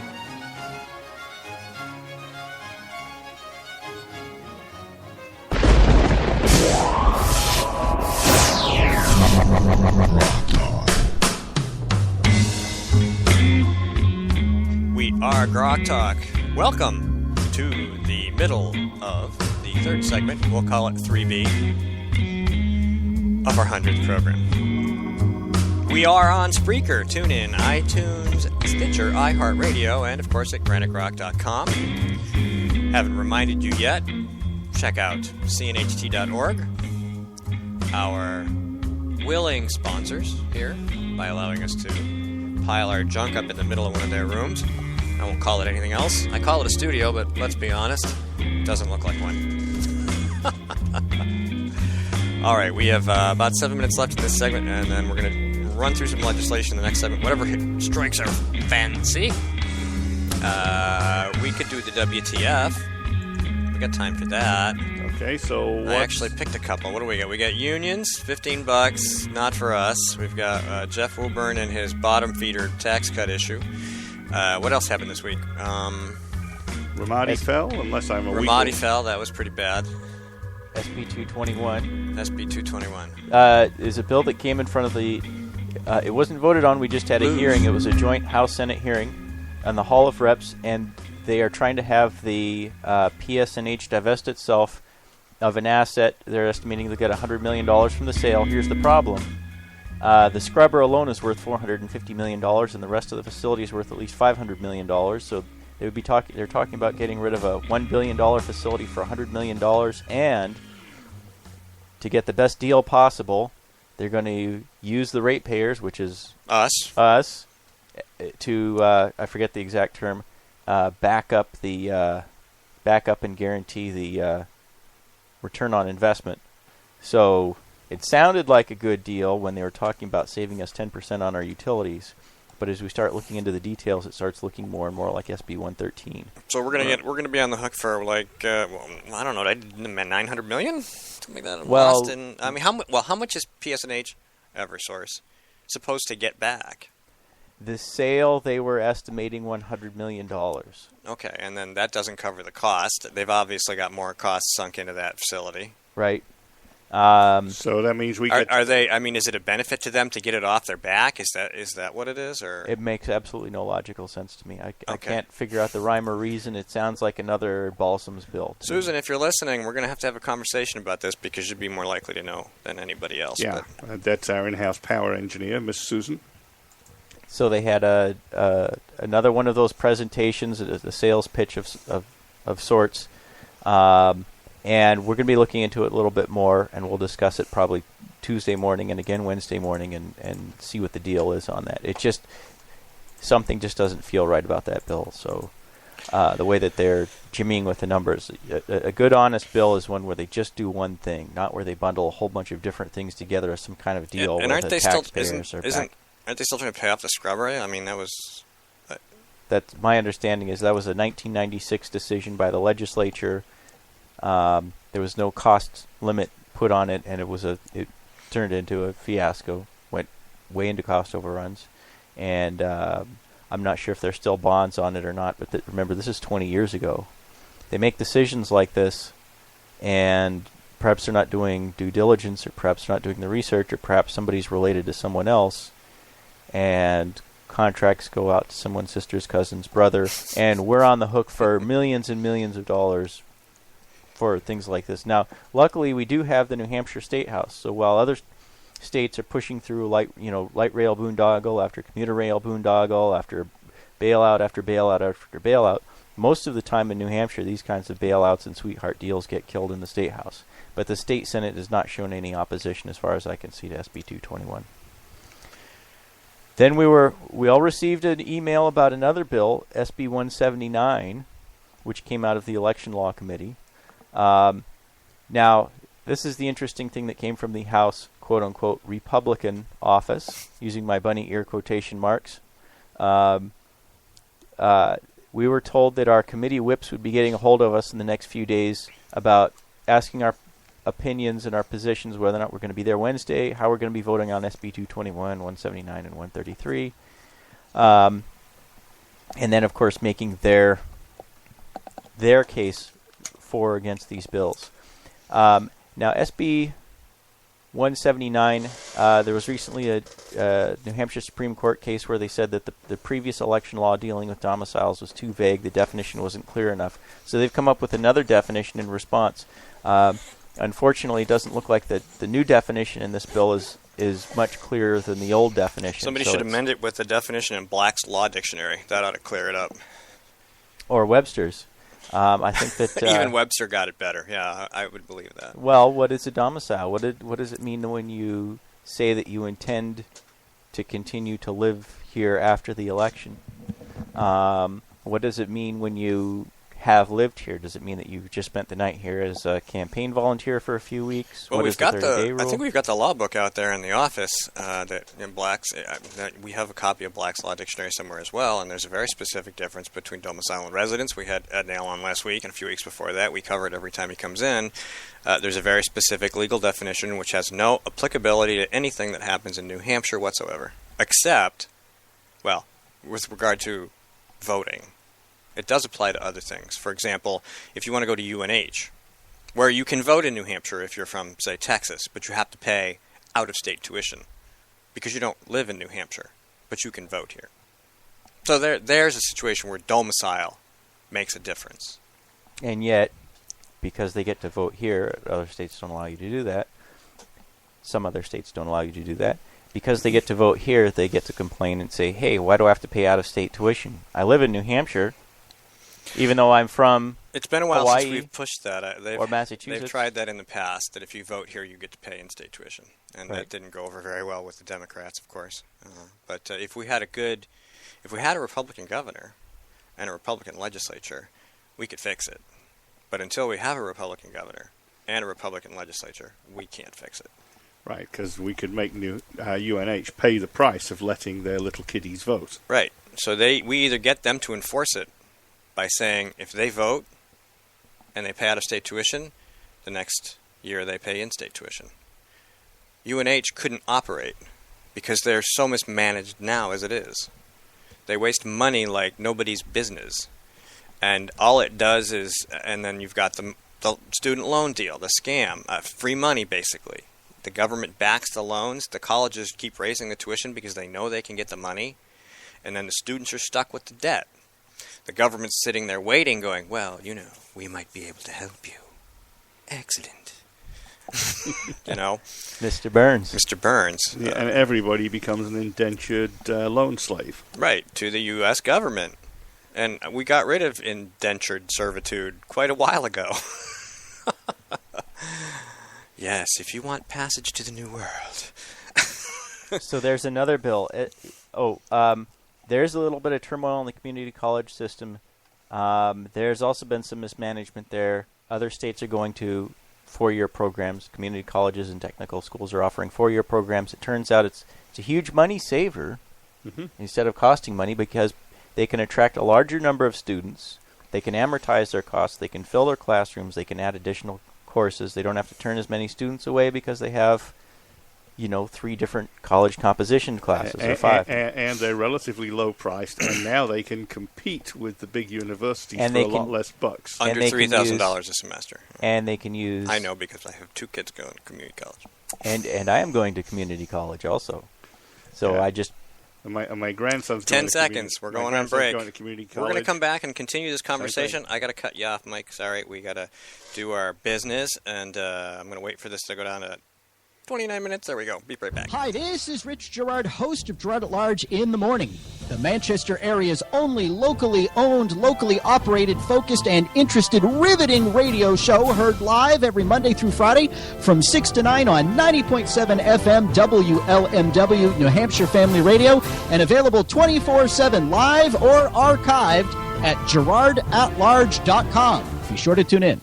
We are GrokTALK. Welcome to the middle of the third segment. We'll call it 3B of our 100th program. We are on Spreaker, TuneIn, iTunes, Stitcher, iHeartRadio, and of course at GraniteGrok.com. Haven't reminded you yet, check out cnht.org. Our willing sponsors here by allowing us to pile our junk up in the middle of one of their rooms. I won't call it anything else. I call it a studio, but let's be honest, it doesn't look like one. All right, we have about 7 minutes left in this segment, and then we're going to run through some legislation in the next segment, whatever strikes our fancy. We could do the WTF. We got time for that. Okay, so I actually picked a couple. What do we got? We got unions, $15, not for us. We've got Jeff Wilburn and his bottom feeder tax cut issue. What else happened this week? Ramadi fell, unless I'm a Ramadi fell. That was pretty bad. SB 221. SB 221. Is a bill that came in front of the... it wasn't voted on. We just had a hearing. It was a joint House-Senate hearing on the Hall of Reps, and they are trying to have the PSNH divest itself of an asset. They're estimating they'll get $100 million from the sale. Here's the problem. The scrubber alone is worth $450 million, and the rest of the facility is worth at least $500 million. So they would be they're talking about getting rid of a $1 billion facility for $100 million, and to get the best deal possible, they're going to use the ratepayers, which is us, I forget the exact term, back up and guarantee the return on investment. So it sounded like a good deal when they were talking about saving us 10% on our utilities, but as we start looking into the details, it starts looking more and more like SB 113. So we're gonna be on the hook for I don't know, $900 million, something like that. Well, how much is PSNH Eversource supposed to get back? The sale, they were estimating $100 million. Okay, and then that doesn't cover the cost. They've obviously got more costs sunk into that facility. Right. So that means we get... Are they? I mean, is it a benefit to them to get it off their back? Is that what it is? Or it makes absolutely no logical sense to me. I can't figure out the rhyme or reason. It sounds like another Balsam's bill. Susan, if you're listening, we're going to have a conversation about this because you'd be more likely to know than anybody else. Yeah, that's our in-house power engineer, Miss Susan. So they had another one of those presentations, a sales pitch of sorts, and we're going to be looking into it a little bit more, and we'll discuss it probably Tuesday morning and again Wednesday morning, and see what the deal is on that. Something just doesn't feel right about that bill. So the way that they're jimmying with the numbers, a good honest bill is one where they just do one thing, not where they bundle a whole bunch of different things together as some kind of deal. And aren't they still aren't they still trying to pay off the scrubbery? I mean, that was... That's my understanding is that was a 1996 decision by the legislature. There was no cost limit put on it, and it turned into a fiasco, went way into cost overruns. And I'm not sure if there's still bonds on it or not, but remember, this is 20 years ago. They make decisions like this, and perhaps they're not doing due diligence, or perhaps they're not doing the research, or perhaps somebody's related to someone else, and contracts go out to someone's sister's cousin's brother, and we're on the hook for millions and millions of dollars for things like this. Now, luckily, we do have the New Hampshire State House, so while other states are pushing through light rail boondoggle after commuter rail boondoggle after bailout after bailout after bailout, most of the time in New Hampshire, these kinds of bailouts and sweetheart deals get killed in the State House. But the State Senate has not shown any opposition, as far as I can see, to SB 221. Then we all received an email about another bill, SB 179, which came out of the Election Law Committee. Now, this is the interesting thing that came from the House, quote-unquote, Republican office, using my bunny ear quotation marks. We were told that our committee whips would be getting a hold of us in the next few days about asking our opinions and our positions, whether or not we're going to be there Wednesday, how we're going to be voting on SB 221, 179, and 133. And then, of course, making their case for or against these bills. Now, SB 179, there was recently a New Hampshire Supreme Court case where they said that the previous election law dealing with domiciles was too vague. The definition wasn't clear enough. So they've come up with another definition in response. Unfortunately, it doesn't look like the new definition in this bill is much clearer than the old definition. Somebody should amend it with the definition in Black's Law Dictionary. That ought to clear it up. Or Webster's. I think that even Webster got it better. Yeah, I would believe that. Well, what is a domicile? What does it mean when you say that you intend to continue to live here after the election? What does it mean when you have lived here? Does it mean that you've just spent the night here as a campaign volunteer for a few weeks? Well, I think we've got the law book out there in the office that in Black's. We have a copy of Black's Law Dictionary somewhere as well, and there's a very specific difference between domicile and residence. We had Ed Nail on last week, and a few weeks before that, we covered every time he comes in. There's a very specific legal definition which has no applicability to anything that happens in New Hampshire whatsoever, except, well, with regard to voting. It does apply to other things. For example, if you want to go to UNH, where you can vote in New Hampshire if you're from, say, Texas, but you have to pay out-of-state tuition because you don't live in New Hampshire, but you can vote here. So there's a situation where domicile makes a difference. And yet, because they get to vote here, other states don't allow you to do that. Some other states don't allow you to do that. Because they get to vote here, they get to complain and say, hey, why do I have to pay out-of-state tuition? I live in New Hampshire. Even though I'm from It's been a while Hawaii since we've pushed that. or Massachusetts. They've tried that in the past, that if you vote here, you get to pay in-state tuition. And that didn't go over very well with the Democrats, of course. But if we had a Republican governor and a Republican legislature, we could fix it. But until we have a Republican governor and a Republican legislature, we can't fix it. Right, because we could make UNH pay the price of letting their little kiddies vote. Right. So we either get them to enforce it by saying if they vote and they pay out-of-state tuition, the next year they pay in-state tuition. UNH couldn't operate because they're so mismanaged now as it is. They waste money like nobody's business. And all it does is, and then you've got the student loan deal, the scam, free money basically. The government backs the loans. The colleges keep raising the tuition because they know they can get the money. And then the students are stuck with the debt. The government's sitting there waiting, going, well, we might be able to help you. Excellent. Mr. Burns. Mr. Burns. Yeah, and everybody becomes an indentured loan slave. Right, to the U.S. government. And we got rid of indentured servitude quite a while ago. Yes, if you want passage to the New World. So there's another bill. There's a little bit of turmoil in the community college system. There's also been some mismanagement there. Other states are going to four-year programs. Community colleges and technical schools are offering four-year programs. It turns out it's a huge money saver instead of costing money because they can attract a larger number of students. They can amortize their costs. They can fill their classrooms. They can add additional courses. They don't have to turn as many students away because they have 3 different college composition classes or 5. And they're relatively low priced, and now they can compete with the big universities for a lot less bucks. Under $3,000 a semester. And they can use... I know because I have 2 kids going to community college. And I am going to community college also. So I just... And my grandson's 10 seconds. We're going on break. Going to community college. We're going to come back and continue this conversation. I got to cut you off, Mike. Sorry, we got to do our business, and I'm going to wait for this to go down to 29 minutes. There we go. Be right back. Hi, this is Rich Gerard, host of Gerard at Large in the Morning, the Manchester area's only locally owned, locally operated, focused, and interested riveting radio show, heard live every Monday through Friday from 6 to 9 on 90.7 FM WLMW New Hampshire Family Radio, and available 24/7 live or archived at GerardAtLarge.com. Be sure to tune in.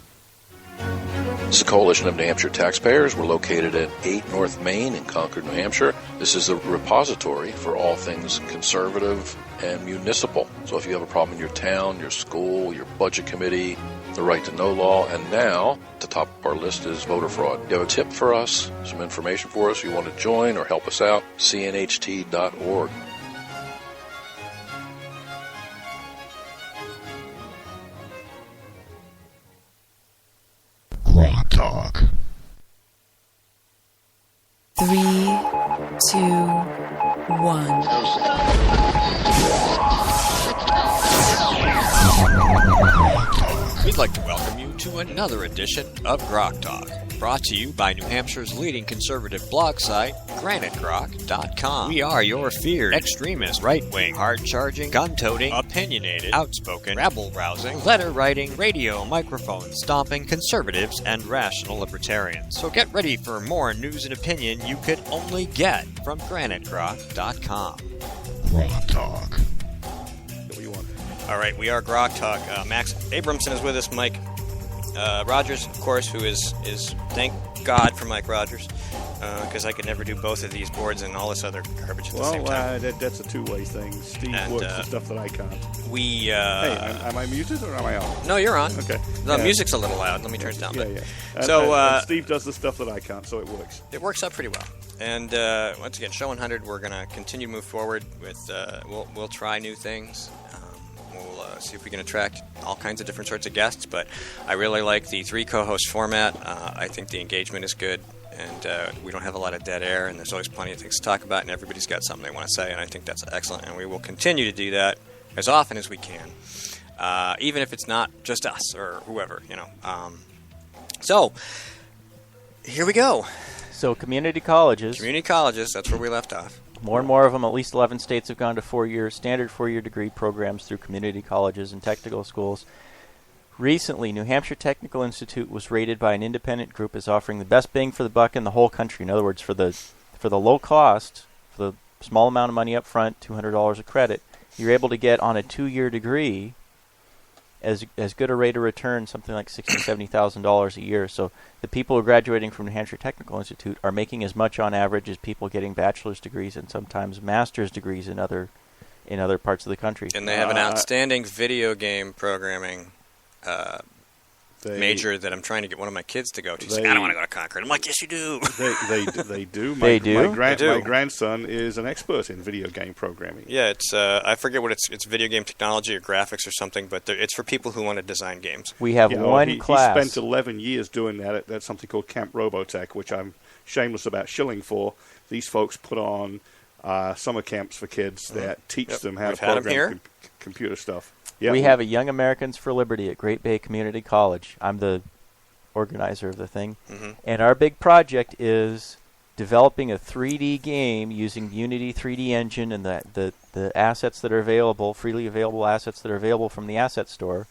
This is the Coalition of New Hampshire Taxpayers. We're located at 8 North Main in Concord, New Hampshire. This is the repository for all things conservative and municipal. So if you have a problem in your town, your school, your budget committee, the right to know law, and now at the top of our list is voter fraud. You have a tip for us, some information for us, you want to join or help us out, cnht.org. GrokTALK. 3, 2, 1. We'd like to welcome you to another edition of GrokTALK, brought to you by New Hampshire's leading conservative blog site, GraniteGrok.com. We are your feared extremist, right-wing, hard-charging, gun-toting, opinionated, outspoken, rabble-rousing, letter-writing, radio microphone stomping conservatives and rational libertarians. So get ready for more news and opinion you could only get from GraniteGrok.com. GrokTALK. All right, we are GrokTALK. Max Abramson is with us. Mike Rogers, of course, who is thank God for Mike Rogers, because I could never do both of these boards and all this other garbage at the same time. That's a two-way thing. Steve works the stuff that I can't. Hey, am I muted or am I on? No, you're on. Okay. The music's a little loud. Let me turn it down. Yeah. So Steve does the stuff that I can't, so it works. It works out pretty well. And once again, Show 100, we're going to continue to move forward with. We'll try new things. We'll see if we can attract all kinds of different sorts of guests, but I really like the 3 co-host format. I think the engagement is good, and we don't have a lot of dead air, and there's always plenty of things to talk about, and everybody's got something they want to say, and I think that's excellent, and we will continue to do that as often as we can, even if it's not just us or whoever, So, here we go. So community colleges. Community colleges, that's where we left off. More and more of them, at least 11 states, have gone to standard 4-year degree programs through community colleges and technical schools. Recently, New Hampshire Technical Institute was rated by an independent group as offering the best bang for the buck in the whole country. In other words, for the low cost, for the small amount of money up front, $200 a credit, you're able to get on a 2-year degree as good a rate of return, something like $60,000, $70,000 a year. So the people who are graduating from New Hampshire Technical Institute are making as much on average as people getting bachelor's degrees and sometimes master's degrees in other parts of the country. And they have an outstanding video game programming major that I'm trying to get one of my kids to go to. He's like, I don't want to go to Concord. I'm like, yes, you do. They do. They do? My grandson is an expert in video game programming. Yeah, it's I forget what it's video game technology or graphics or something, but it's for people who want to design games. We have one class. He spent 11 years doing that at something called Camp Robotech, which I'm shameless about shilling for. These folks put on summer camps for kids that teach them how to program computer stuff. Yep. We have a Young Americans for Liberty at Great Bay Community College. I'm the organizer of the thing. Mm-hmm. And our big project is developing a 3D game using the Unity 3D engine and the assets that are available, freely available assets that are available from the asset store.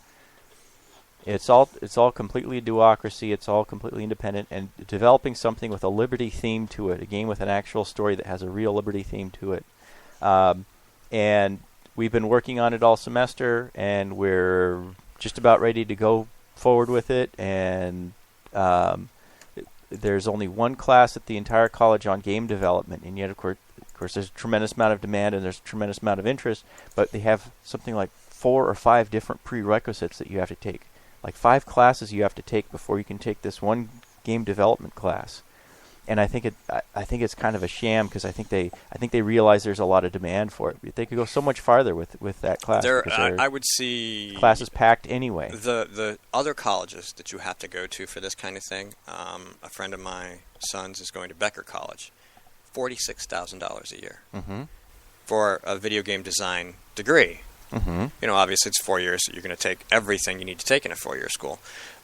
It's all completely a duocracy. It's all completely independent, and developing something with a liberty theme to it, a game with an actual story that has a real liberty theme to it. And we've been working on it all semester, and we're just about ready to go forward with it. And there's only one class at the entire college on game development, and yet, of course, there's a tremendous amount of demand and there's a tremendous amount of interest. But they have something like 4 or 5 different prerequisites that you have to take, like 5 classes you have to take before you can take this one game development class. And I think it's kind of a sham, because I think they realize there's a lot of demand for it. They could go so much farther with that class. I would see classes packed anyway. The other colleges that you have to go to for this kind of thing. A friend of my son's is going to Becker College, $46,000 a year for a video game design degree. Mm-hmm. Obviously it's 4 years, so you're going to take everything you need to take in a 4-year school.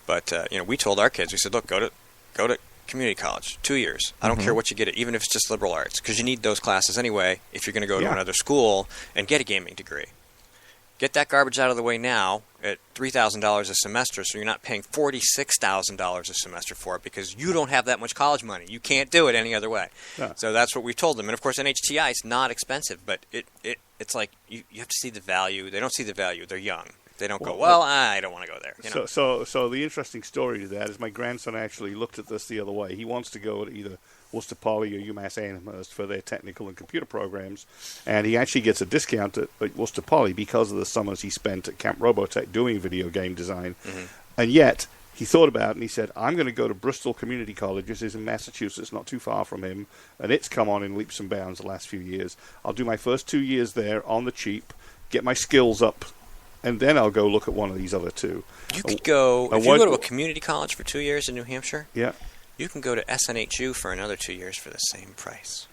But we told our kids, we said, look, go to community college, 2 years. I don't care what you get it, even if it's just liberal arts, because you need those classes anyway if you're going to go to another school and get a gaming degree. Get that garbage out of the way now at $3,000 a semester, so you're not paying $46,000 a semester for it, because you don't have that much college money. You can't do it any other way. Yeah. So that's what we told them. And of course, NHTI is not expensive, but it's like you have to see the value. They don't see the value. They're young. They don't go, I don't want to go there. So the interesting story to that is my grandson actually looked at this the other way. He wants to go to either Worcester Poly or UMass Amherst for their technical and computer programs, and he actually gets a discount at Worcester Poly because of the summers he spent at Camp Robotech doing video game design. Mm-hmm. And yet he thought about it and he said, I'm going to go to Bristol Community College. This is in Massachusetts, not too far from him, and it's come on in leaps and bounds the last few years. I'll do my first 2 years there on the cheap, get my skills up, and then I'll go look at one of these other two. You could go, if you go to a community college for 2 years in New Hampshire, you can go to SNHU for another 2 years for the same price.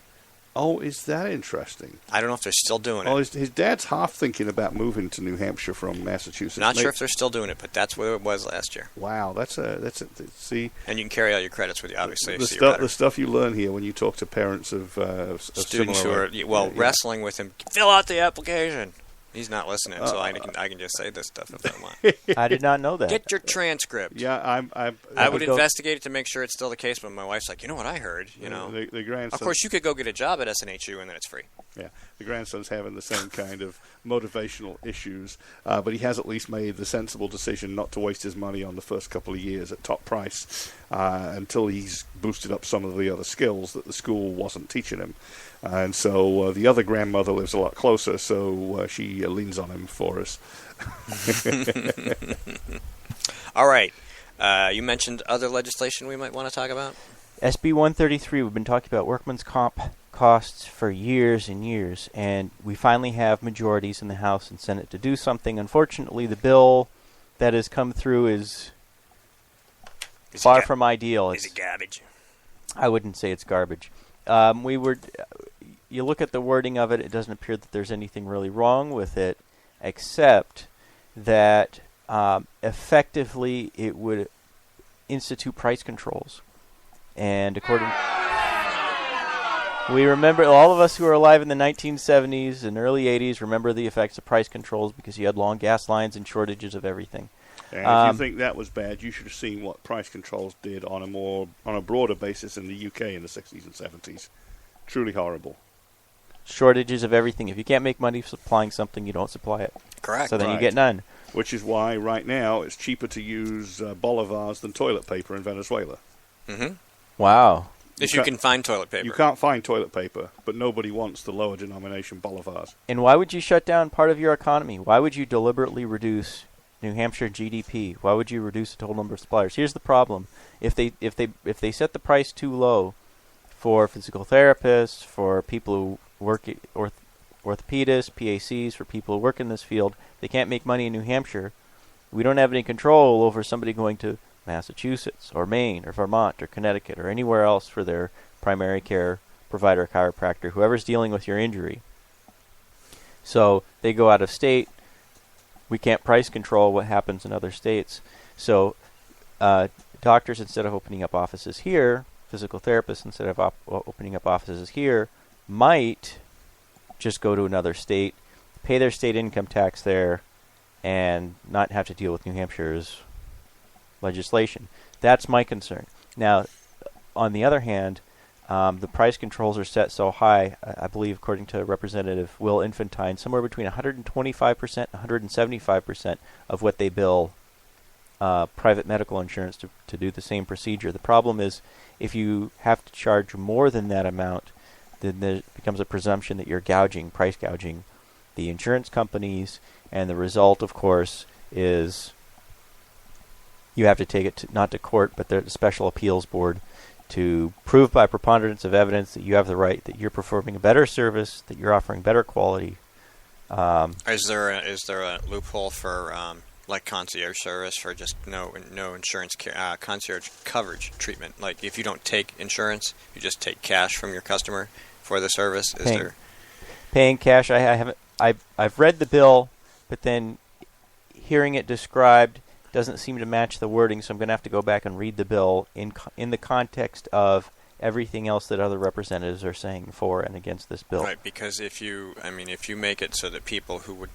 Oh, is that interesting? I don't know if they're still doing it. Oh, his dad's half thinking about moving to New Hampshire from Massachusetts. Not sure if they're still doing it, but that's where it was last year. Wow, that's a see. And you can carry all your credits with you, obviously. The stuff you learn here when you talk to parents of students who are wrestling with him. Fill out the application. He's not listening, so I can just say this stuff if I want. I did not know that. Get your transcript. Yeah, I would investigate it to make sure it's still the case, but my wife's like, you know what I heard? The grandson. Of course, you could go get a job at SNHU and then it's free. Yeah, the grandson's having the same kind of motivational issues, but he has at least made the sensible decision not to waste his money on the first couple of years at top price until he's boosted up some of the other skills that the school wasn't teaching him. And so the other grandmother lives a lot closer, so she leans on him for us. All right. You mentioned other legislation we might want to talk about? SB 133, we've been talking about workman's comp costs for years and years, and we finally have majorities in the House and Senate to do something. Unfortunately, the bill that has come through is far from ideal. Is it garbage? I wouldn't say it's garbage. You look at the wording of it, it doesn't appear that there's anything really wrong with it, except that effectively it would institute price controls. And according We remember, all of us who are alive in the 1970s and early 80s remember the effects of price controls because you had long gas lines and shortages of everything. And if you think that was bad, you should have seen what price controls did on a broader basis in the UK in the 60s and 70s. Truly horrible. Shortages of everything. If you can't make money supplying something, you don't supply it. Correct. So then you get none. Which is why right now it's cheaper to use bolivars than toilet paper in Venezuela. Mm-hmm. Wow. If you can find toilet paper. You can't find toilet paper, but nobody wants the lower denomination bolivars. And why would you shut down part of your economy? Why would you deliberately reduce New Hampshire GDP? Why would you reduce the total number of suppliers? Here's the problem: if they set the price too low for physical therapists, for people who work orthopedists, PACs, for people who work in this field, they can't make money in New Hampshire. We don't have any control over somebody going to Massachusetts or Maine or Vermont or Connecticut or anywhere else for their primary care provider, chiropractor, whoever's dealing with your injury. So they go out of state. We can't price control what happens in other states. So doctors, instead of opening up offices here, physical therapists, instead of opening up offices here, might just go to another state, pay their state income tax there, and not have to deal with New Hampshire's legislation. That's my concern. Now, on the other hand, the price controls are set so high, I believe, according to Representative Will Infantine, somewhere between 125% and 175% of what they bill private medical insurance to do the same procedure. The problem is, if you have to charge more than that amount, then there becomes a presumption that you're price gouging the insurance companies, and the result, of course, is you have to take it not to court, but the Special Appeals Board to prove by preponderance of evidence that you have the right, that you're performing a better service, that you're offering better quality. Is there a loophole for like concierge service for just no insurance concierge coverage treatment? Like if you don't take insurance, you just take cash from your customer for the service. Paying cash? I've read the bill, but then hearing it described doesn't seem to match the wording, so I'm going to have to go back and read the bill in the context of everything else that other representatives are saying for and against this bill. Right, because if you make it so that people who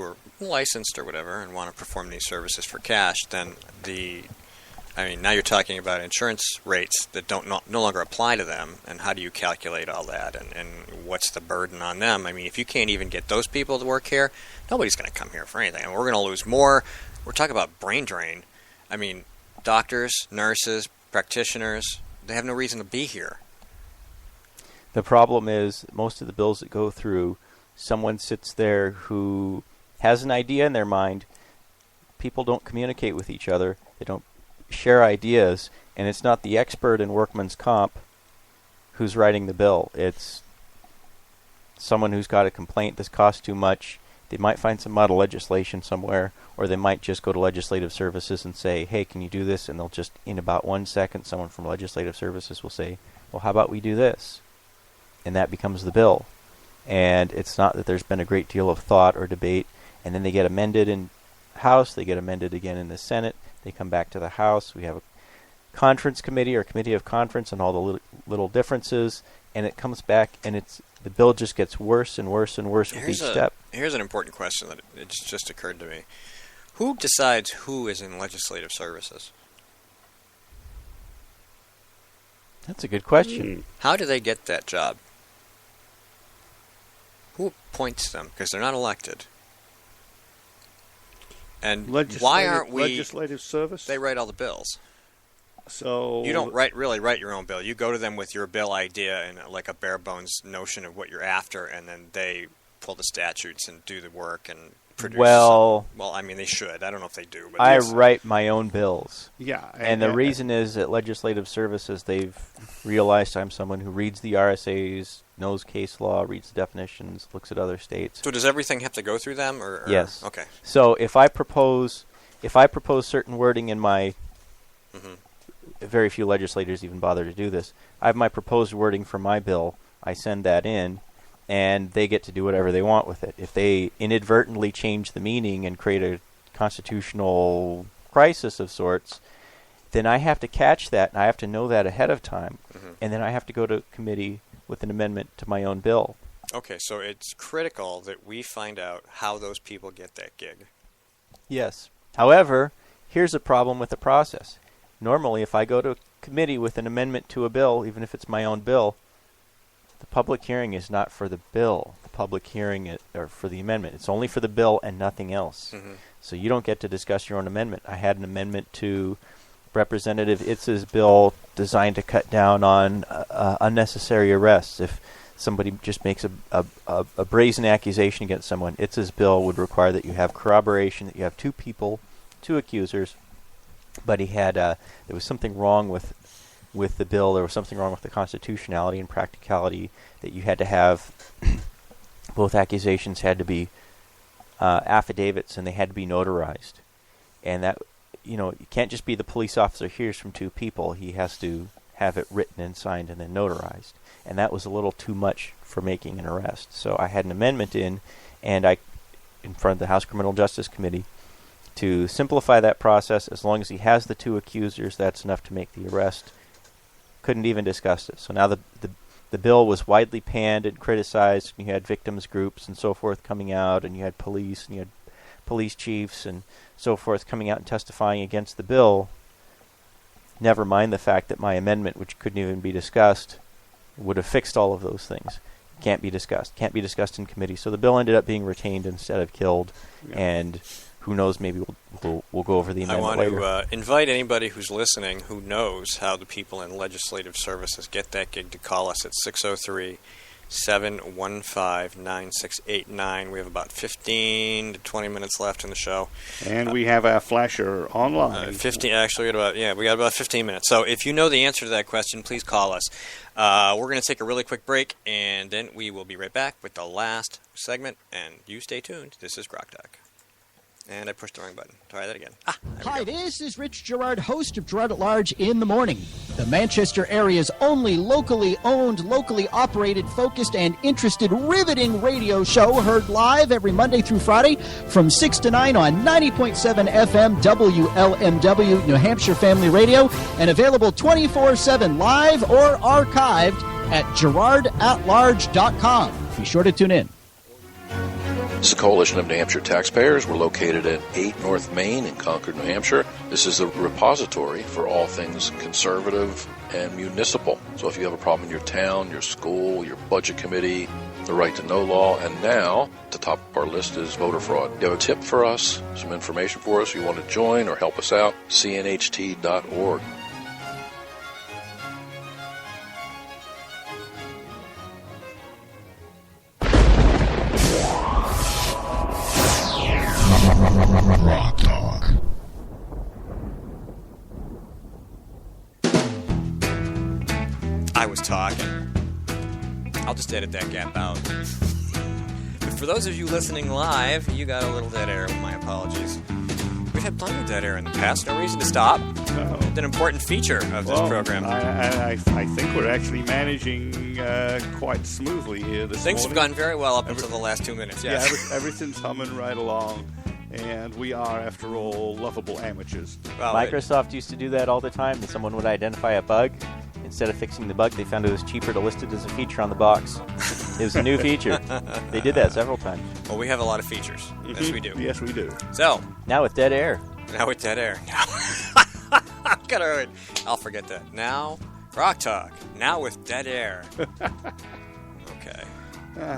are licensed or whatever and want to perform these services for cash, then now you're talking about insurance rates that no longer apply to them, and how do you calculate all that, and what's the burden on them? I mean, if you can't even get those people to work here, nobody's going to come here for anything, and we're going to lose more. We're talking about brain drain. I mean, doctors, nurses, practitioners, they have no reason to be here. The problem is, most of the bills that go through, someone sits there who has an idea in their mind. People don't communicate with each other. They don't share ideas, and it's not the expert in workman's comp who's writing the bill. It's someone who's got a complaint, this costs too much. They might find some model legislation somewhere, or they might just go to legislative services and say, hey, can you do this? And they'll just, in about 1 second, someone from legislative services will say, well, how about we do this? And that becomes the bill. And it's not that there's been a great deal of thought or debate, and then they get amended in House, they get amended again in the Senate, they come back to the House, we have a conference committee or committee of conference and all the little differences, and it comes back, and the bill just gets worse and worse and worse with each step. Here's an important question that it just occurred to me. Who decides who is in legislative services? That's a good question. How do they get that job? Who appoints them? Because they're not elected. And why aren't we... Legislative service? They write all the bills. So you don't really write your own bill. You go to them with your bill idea and like a bare bones notion of what you're after, and then they pull the statutes and do the work and produce. They should. I don't know if they do. But I write my own bills. Yeah, and the reason is that legislative services, they've realized I'm someone who reads the RSAs, knows case law, reads the definitions, looks at other states. So does everything have to go through them? Or yes. Okay. So if I propose certain wording in my very few legislators even bother to do this. I have my proposed wording for my bill. I send that in, and they get to do whatever they want with it. If they inadvertently change the meaning and create a constitutional crisis of sorts, then I have to catch that, and I have to know that ahead of time. And then I have to go to committee with an amendment to my own bill. Okay, so it's critical that we find out how those people get that gig. Yes. However, here's a problem with the process. Normally, if I go to a committee with an amendment to a bill, even if it's my own bill, the public hearing is not for the bill. The public hearing or for the amendment. It's only for the bill and nothing else. Mm-hmm. So you don't get to discuss your own amendment. I had an amendment to Representative Itz's bill designed to cut down on unnecessary arrests. If somebody just makes a brazen accusation against someone, Itz's bill would require that you have corroboration, that you have two people, two accusers, but he had there was something wrong with the bill. There was something wrong with the constitutionality and practicality, that you had to have both accusations had to be affidavits, and they had to be notarized. And that, it can't just be the police officer hears from two people. He has to have it written and signed and then notarized. And that was a little too much for making an arrest. So I had an amendment in front of the House Criminal Justice Committee to simplify that process. As long as he has the two accusers, that's enough to make the arrest. Couldn't even discuss it. So now the bill was widely panned and criticized. And you had victims groups and so forth coming out, and you had police, and you had police chiefs and so forth coming out and testifying against the bill. Never mind the fact that my amendment, which couldn't even be discussed, would have fixed all of those things. Can't be discussed. Can't be discussed in committee. So the bill ended up being retained instead of killed. Yeah. And who knows, maybe we'll go over the amendment later. I want to invite anybody who's listening who knows how the people in legislative services get that gig to call us at 603-715-9689. We have about 15 to 20 minutes left in the show. And we have our flasher online. 15, actually, we got about 15 minutes. So if you know the answer to that question, please call us. We're going to take a really quick break, and then we will be right back with the last segment. And you stay tuned. This is GrokTALK. And I pushed the wrong button. Try that again. Hi, this is Rich Gerard, host of Gerard at Large in the Morning, the Manchester area's only locally owned, locally operated, focused, and interested riveting radio show, heard live every Monday through Friday from 6 to 9 on 90.7 FM WLMW, New Hampshire Family Radio, and available 24/7 live or archived at GerardAtLarge.com. Be sure to tune in. This is a coalition of New Hampshire taxpayers. We're located at 8 North Main in Concord, New Hampshire. This is the repository for all things conservative and municipal. So if you have a problem in your town, your school, your budget committee, the right to know law, and now at the top of our list is voter fraud. You have a tip for us, some information for us, you want to join or help us out, cnht.org. GrokTALK. I was talking. I'll just edit that gap out. But for those of you listening live, you got a little dead air. My apologies. We've had plenty of dead air in the past. No reason to stop. It's an important feature of this program. I think we're actually managing quite smoothly here this Things morning. have gone very well up until the last 2 minutes. Yes. Yeah, everything's humming right along. And we are, after all, lovable amateurs. Well, Microsoft used to do that all the time. That someone would identify a bug. Instead of fixing the bug, they found it was cheaper to list it as a feature on the box. It was a new feature. They did that several times. Well, we have a lot of features. Mm-hmm. Yes, we do. Yes, we do. So now with dead air. I'll forget that. Now, GrokTALK. Now with dead air. Okay.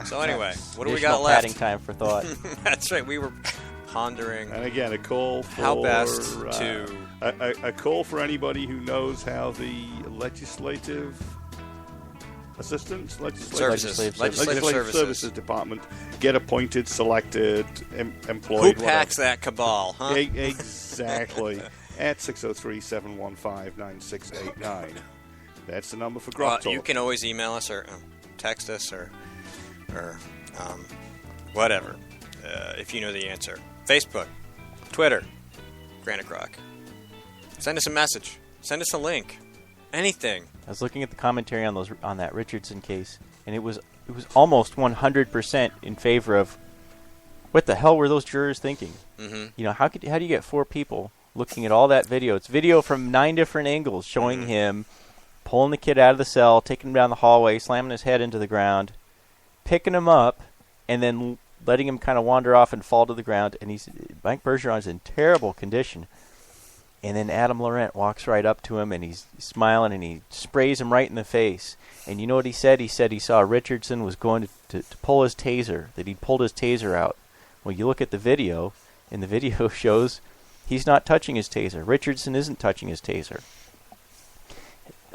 So anyway, what do we got left? Padding time for thought. That's right. We were pondering. And again, a call for how best to a call for anybody who knows how the legislative services department get appointed, selected, employed. Who packs that cabal, huh? Exactly. At 603-715-9689. That's the number for GrokTALK. You can always email us or text us or whatever if you know the answer. Facebook, Twitter, Granite Grok. Send us a message. Send us a link. Anything. I was looking at the commentary on that Richardson case, and it was almost 100% in favor of what the hell were those jurors thinking? Mm-hmm. How do you get four people looking at all that video? It's video from 9 different angles showing him pulling the kid out of the cell, taking him down the hallway, slamming his head into the ground, picking him up, and then letting him kind of wander off and fall to the ground. And Mike Bergeron's in terrible condition. And then Adam Laurent walks right up to him, and he's smiling, and he sprays him right in the face. And you know what he said? He said he saw Richardson was going to pull his taser, that he'd pulled his taser out. Well, you look at the video, and the video shows he's not touching his taser. Richardson isn't touching his taser.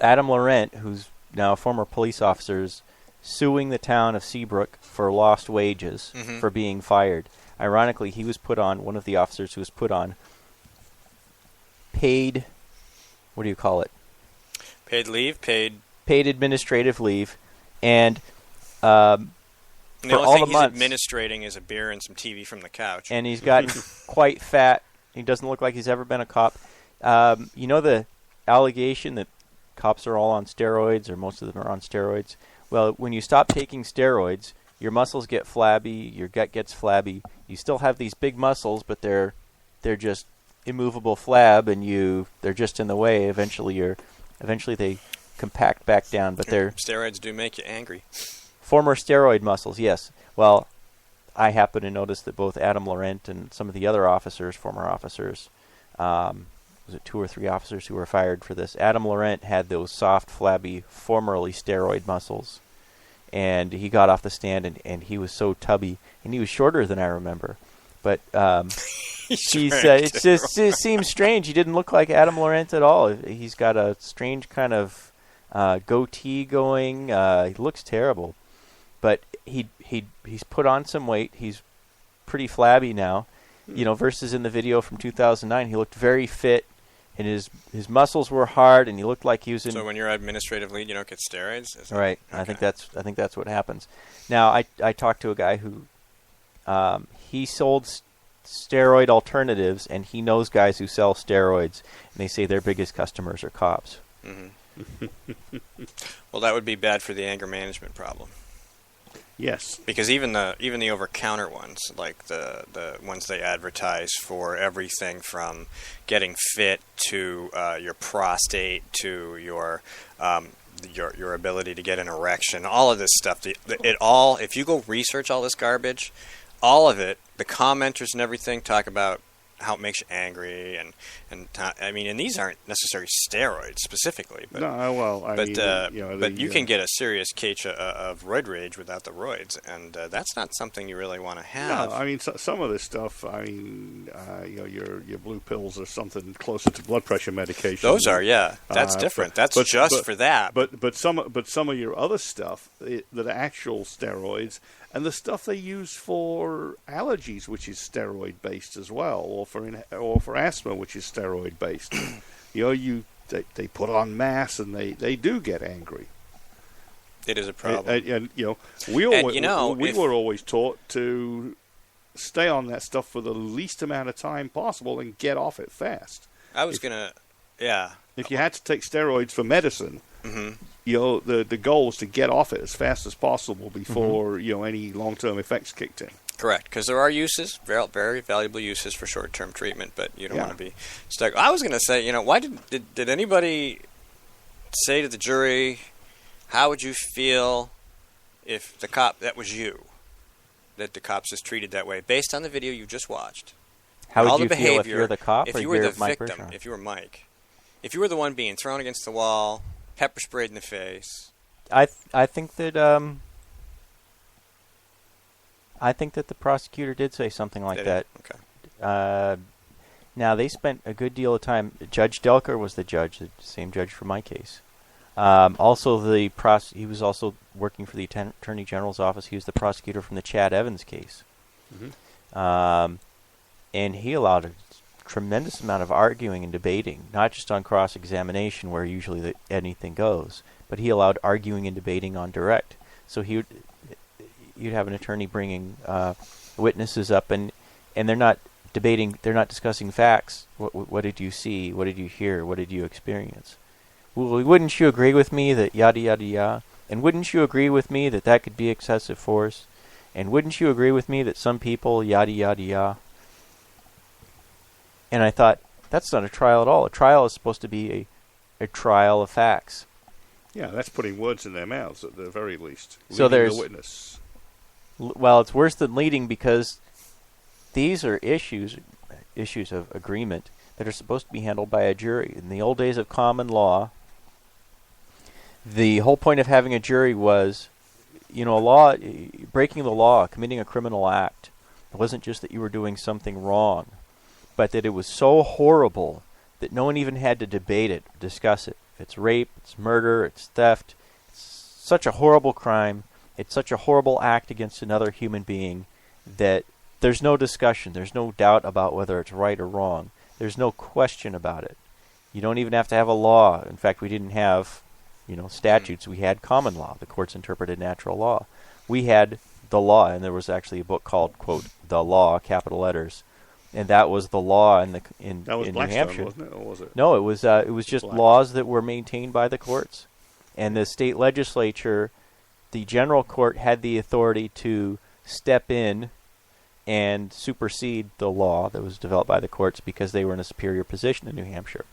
Adam Laurent, who's now a former police officer, is suing the town of Seabrook for lost wages for being fired. Ironically, he was put on, one of the officers who was put on paid, what do you call it? Paid leave, paid administrative leave, and the for only all thing the he's months, administrating is a beer and some TV from the couch. and he's gotten quite fat. He doesn't look like he's ever been a cop. You know the allegation that cops are all on steroids, or most of them are on steroids? Well, when you stop taking steroids, your muscles get flabby, your gut gets flabby. You still have these big muscles, but they're just immovable flab, and they're just in the way. Eventually they compact back down, but they're steroids do make you angry. Former steroid muscles, yes. Well, I happen to notice that both Adam Laurent and some of the other officers, former officers, was it 2 or 3 officers who were fired for this? Adam Laurent had those soft, flabby, formerly steroid muscles. And he got off the stand, and he was so tubby. And he was shorter than I remember. But it seems strange. He didn't look like Adam Laurent at all. He's got a strange kind of goatee going. He looks terrible. But he's put on some weight. He's pretty flabby now. Versus in the video from 2009, he looked very fit, and his muscles were hard, and he looked like he was in. So when you're administrative lead, you don't get steroids? Right. Okay. I think that's what happens. Now I talked to a guy who he sold steroid alternatives, and he knows guys who sell steroids, and they say their biggest customers are cops. Mm-hmm. Well, that would be bad for the anger management problem. Yes, because even the over-counter ones, like the ones they advertise for everything from getting fit to your prostate to your ability to get an erection, all of this stuff. If you go research all this garbage, all of it, the commenters and everything talk about how it makes you angry, and these aren't necessarily steroids specifically, but you can get a serious case of roid rage without the roids, and that's not something you really want to have. No, some of this stuff, your blue pills are something closer to blood pressure medication. Those are, that's different. That's just for that. But some of your other stuff that are actual steroids, and the stuff they use for allergies, which is steroid based as well, or for asthma, which is steroid based. They put on mass, and they do get angry. It is a problem. We were always taught to stay on that stuff for the least amount of time possible and get off it fast. If you had to take steroids for medicine, the goal was to get off it as fast as possible before any long-term effects kicked in. Correct, because there are uses, very, very valuable uses for short-term treatment, but you don't want to be stuck. I was going to say, why did anybody say to the jury, how would you feel if the cop, that was you, that the cops is treated that way, based on the video you just watched? How would you feel if you're the cop, if or you were the victim, Bergeron? if you were Mike, if you were the one being thrown against the wall, pepper sprayed in the face? I think that the prosecutor did say something like that. Okay. Now, they spent a good deal of time. Judge Delker was the judge, the same judge for my case. Also, he was also working for the Attorney General's office. He was the prosecutor from the Chad Evans case. And he allowed a tremendous amount of arguing and debating, not just on cross-examination where usually anything goes, but he allowed arguing and debating on direct. So you'd have an attorney bringing witnesses up, and they're not debating, they're not discussing facts. What did you see? What did you hear? What did you experience? Well, wouldn't you agree with me that yada yada yada? And wouldn't you agree with me that could be excessive force? And wouldn't you agree with me that some people yada yada yada? And I thought, that's not a trial at all. A trial is supposed to be a trial of facts. Yeah, that's putting words in their mouths at the very least. So Leading there's the witness. Well, it's worse than leading because these are issues of agreement that are supposed to be handled by a jury. In the old days of common law, the whole point of having a jury was, breaking the law, committing a criminal act. It wasn't just that you were doing something wrong, but that it was so horrible that no one even had to debate it, discuss it. If it's rape, it's murder, it's theft, it's such a horrible crime, it's such a horrible act against another human being that there's no discussion, there's no doubt about whether it's right or wrong. There's no question about it. You don't even have to have a law. In fact, we didn't have, statutes. We had common law. The courts interpreted natural law. We had the law, and there was actually a book called, quote, The Law, capital letters. And that was the law in New Hampshire. Wasn't it? Or was it? No, it was just Black. laws that were maintained by the courts. And the state legislature, the general court, had the authority to step in and supersede the law that was developed by the courts because they were in a superior position in New Hampshire.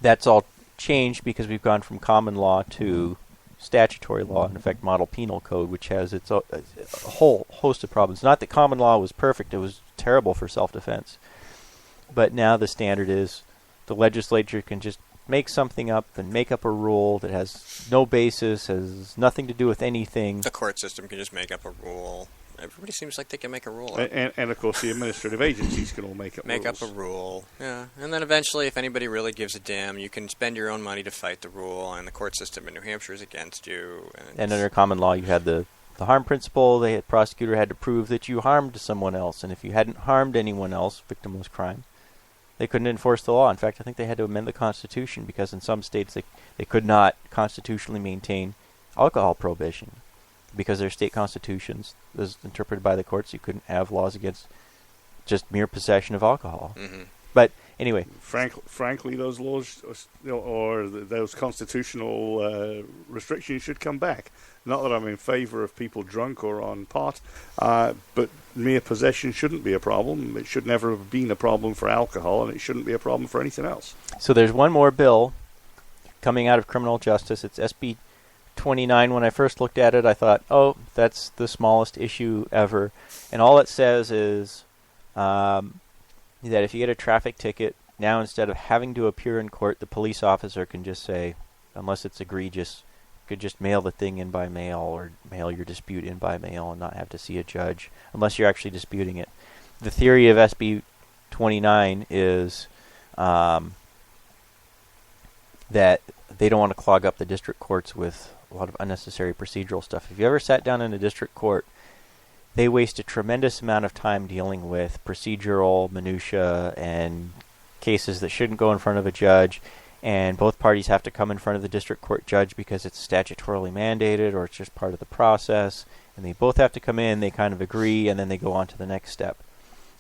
That's all changed because we've gone from common law to statutory law, in effect model penal code, which has its a whole host of problems. Not that common law was perfect, it was terrible for self-defense. But now the standard is the legislature can just make something up and make up a rule that has no basis, has nothing to do with anything. The court system can just make up a rule. Everybody seems like they can make a rule up. And of course, the administrative agencies can all make up rules. Make up a rule, yeah. And then eventually, if anybody really gives a damn, you can spend your own money to fight the rule, and the court system in New Hampshire is against you. And under common law, you had the harm principle. The prosecutor had to prove that you harmed someone else, and if you hadn't harmed anyone else, victimless crime, they couldn't enforce the law. In fact, I think they had to amend the Constitution because in some states they could not constitutionally maintain alcohol prohibition. Because their state constitutions, as interpreted by the courts, you couldn't have laws against just mere possession of alcohol. Mm-hmm. But anyway, frankly, those laws or those constitutional restrictions should come back. Not that I'm in favor of people drunk or on pot, but mere possession shouldn't be a problem. It should never have been a problem for alcohol, and it shouldn't be a problem for anything else. So there's one more bill coming out of criminal justice. It's SB 29. When I first looked at it, I thought, oh, that's the smallest issue ever. And all it says is that if you get a traffic ticket, now instead of having to appear in court, the police officer can just say, unless it's egregious, could just mail the thing in by mail or mail your dispute in by mail and not have to see a judge, unless you're actually disputing it. The theory of SB 29 is that they don't want to clog up the district courts with a lot of unnecessary procedural stuff. If you ever sat down in a district court, they waste a tremendous amount of time dealing with procedural minutia and cases that shouldn't go in front of a judge, and both parties have to come in front of the district court judge because it's statutorily mandated or it's just part of the process, and they both have to come in, they kind of agree, and then they go on to the next step.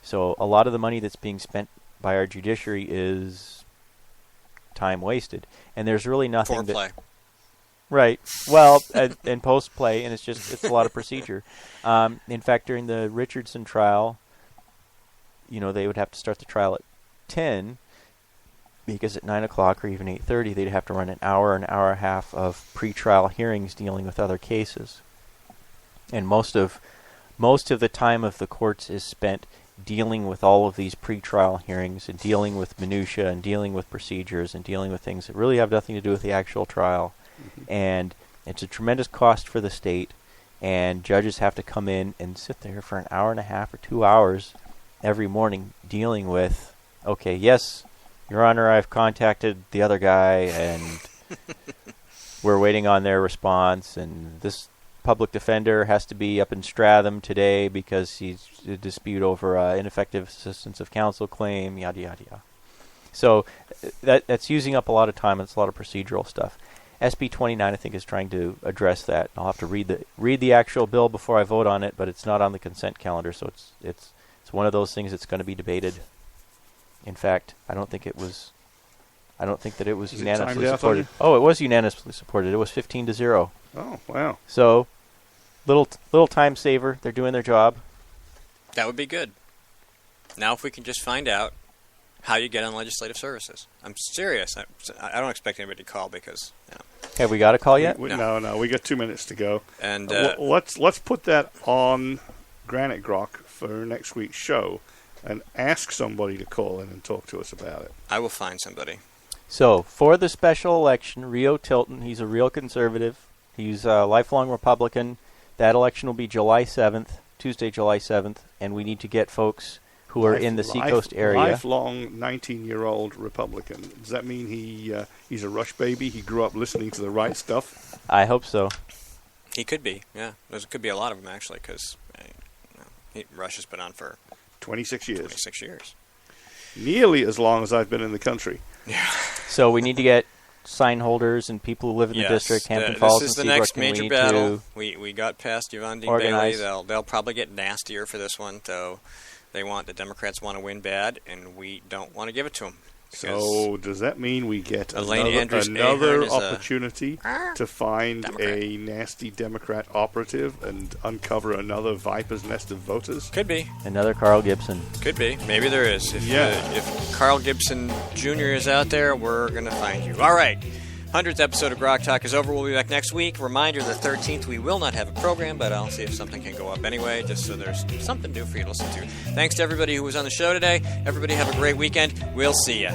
So a lot of the money that's being spent by our judiciary is time wasted, and there's really nothing foreplay. Right. Well, and post-play, and it's a lot of procedure. In fact, during the Richardson trial, they would have to start the trial at 10, because at 9 o'clock or even 8:30, they'd have to run an hour and a half of pre-trial hearings dealing with other cases. And most of the time of the courts is spent dealing with all of these pre-trial hearings and dealing with minutia and dealing with procedures and dealing with things that really have nothing to do with the actual trial. Mm-hmm. And it's a tremendous cost for the state, and judges have to come in and sit there for an hour and a half or 2 hours every morning dealing with, okay, yes, Your Honor, I've contacted the other guy, and we're waiting on their response, and this public defender has to be up in Stratham today because he's a dispute over ineffective assistance of counsel claim, yada, yada, yada. So that's using up a lot of time, and it's a lot of procedural stuff. SB 29, I think, is trying to address that. I'll have to read the actual bill before I vote on it, but it's not on the consent calendar, so it's one of those things that's going to be debated. In fact, I don't think that it was unanimously supported. Oh, it was unanimously supported. It was 15-0. Oh, wow. So, little time saver. They're doing their job. That would be good. Now if we can just find out how you get on legislative services. I'm serious. I don't expect anybody to call because. Have we got a call yet? No. We got 2 minutes to go. And let's put that on Granite Grok for next week's show, and ask somebody to call in and talk to us about it. I will find somebody. So for the special election, Rio Tilton, he's a real conservative. He's a lifelong Republican. That election will be Tuesday, July 7th, and we need to get folks who are in the Seacoast area. Lifelong 19-year-old Republican. Does that mean he's a Rush baby? He grew up listening to the right stuff? I hope so. He could be, yeah. There could be a lot of them, actually, because Rush has been on for 26 years. 26 years. Nearly as long as I've been in the country. Yeah. So we need to get sign holders and people who live in the district, Hampton Falls and Seabrook. This is the next major battle. We got past Yvonne Dean Bailey. They'll probably get nastier for this one, though. The Democrats want to win bad, and we don't want to give it to them. So does that mean we get another opportunity to find Democrat. A nasty Democrat operative and uncover another viper's nest of voters? Could be. Another Carl Gibson. Could be. Maybe there is. If Carl Gibson Jr. is out there, we're going to find you. All right. 100th episode of Grok Talk is over. We'll be back next week. Reminder, the 13th, we will not have a program, but I'll see if something can go up anyway, just so there's something new for you to listen to. Thanks to everybody who was on the show today. Everybody have a great weekend. We'll see you.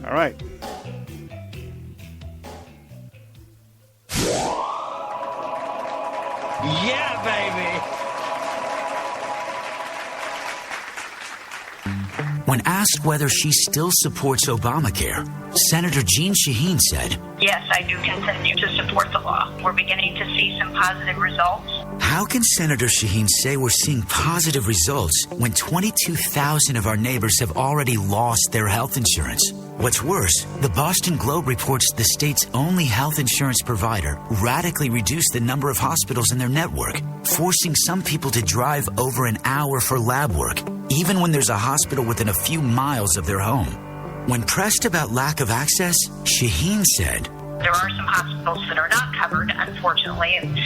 All right. Yeah, baby! When asked whether she still supports Obamacare, Senator Jeanne Shaheen said, Yes, I do continue to support the law. We're beginning to see some positive results. how can Senator Shaheen say we're seeing positive results when 22,000 of our neighbors have already lost their health insurance? What's worse, the Boston Globe reports the state's only health insurance provider radically reduced the number of hospitals in their network, forcing some people to drive over an hour for lab work, even when there's a hospital within a few miles of their home. When pressed about lack of access, Shaheen said, There are some hospitals that are not covered, unfortunately, and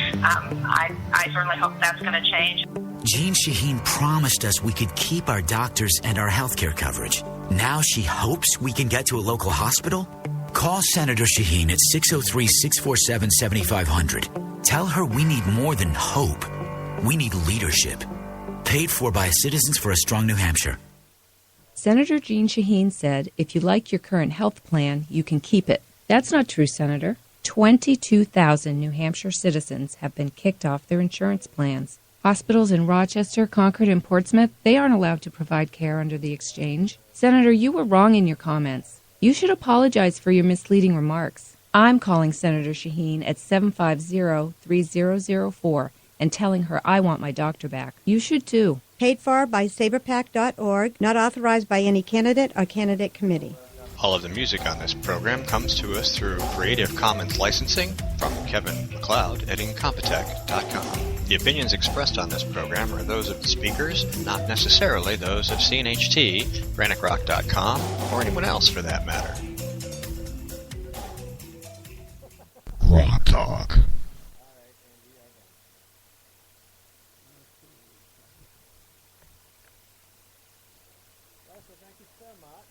I certainly hope that's going to change. Jeanne Shaheen promised us we could keep our doctors and our healthcare coverage. Now she hopes we can get to a local hospital? Call Senator Shaheen at 603-647-7500. Tell her we need more than hope. We need leadership. Paid for by Citizens for a Strong New Hampshire. Senator Jeanne Shaheen said, if you like your current health plan, you can keep it. That's not true, Senator. 22,000 New Hampshire citizens have been kicked off their insurance plans. Hospitals in Rochester, Concord, and Portsmouth, they aren't allowed to provide care under the exchange. Senator, you were wrong in your comments. You should apologize for your misleading remarks. I'm calling Senator Shaheen at 750-3004 and telling her I want my doctor back. You should too. Paid for by SaberPac.org, not authorized by any candidate or candidate committee. All of the music on this program comes to us through Creative Commons licensing from Kevin MacLeod at Incompetech.com. The opinions expressed on this program are those of the speakers, and not necessarily those of CNHT, GraniteRock.com, or anyone else for that matter. Grok Talk. Thank you so much.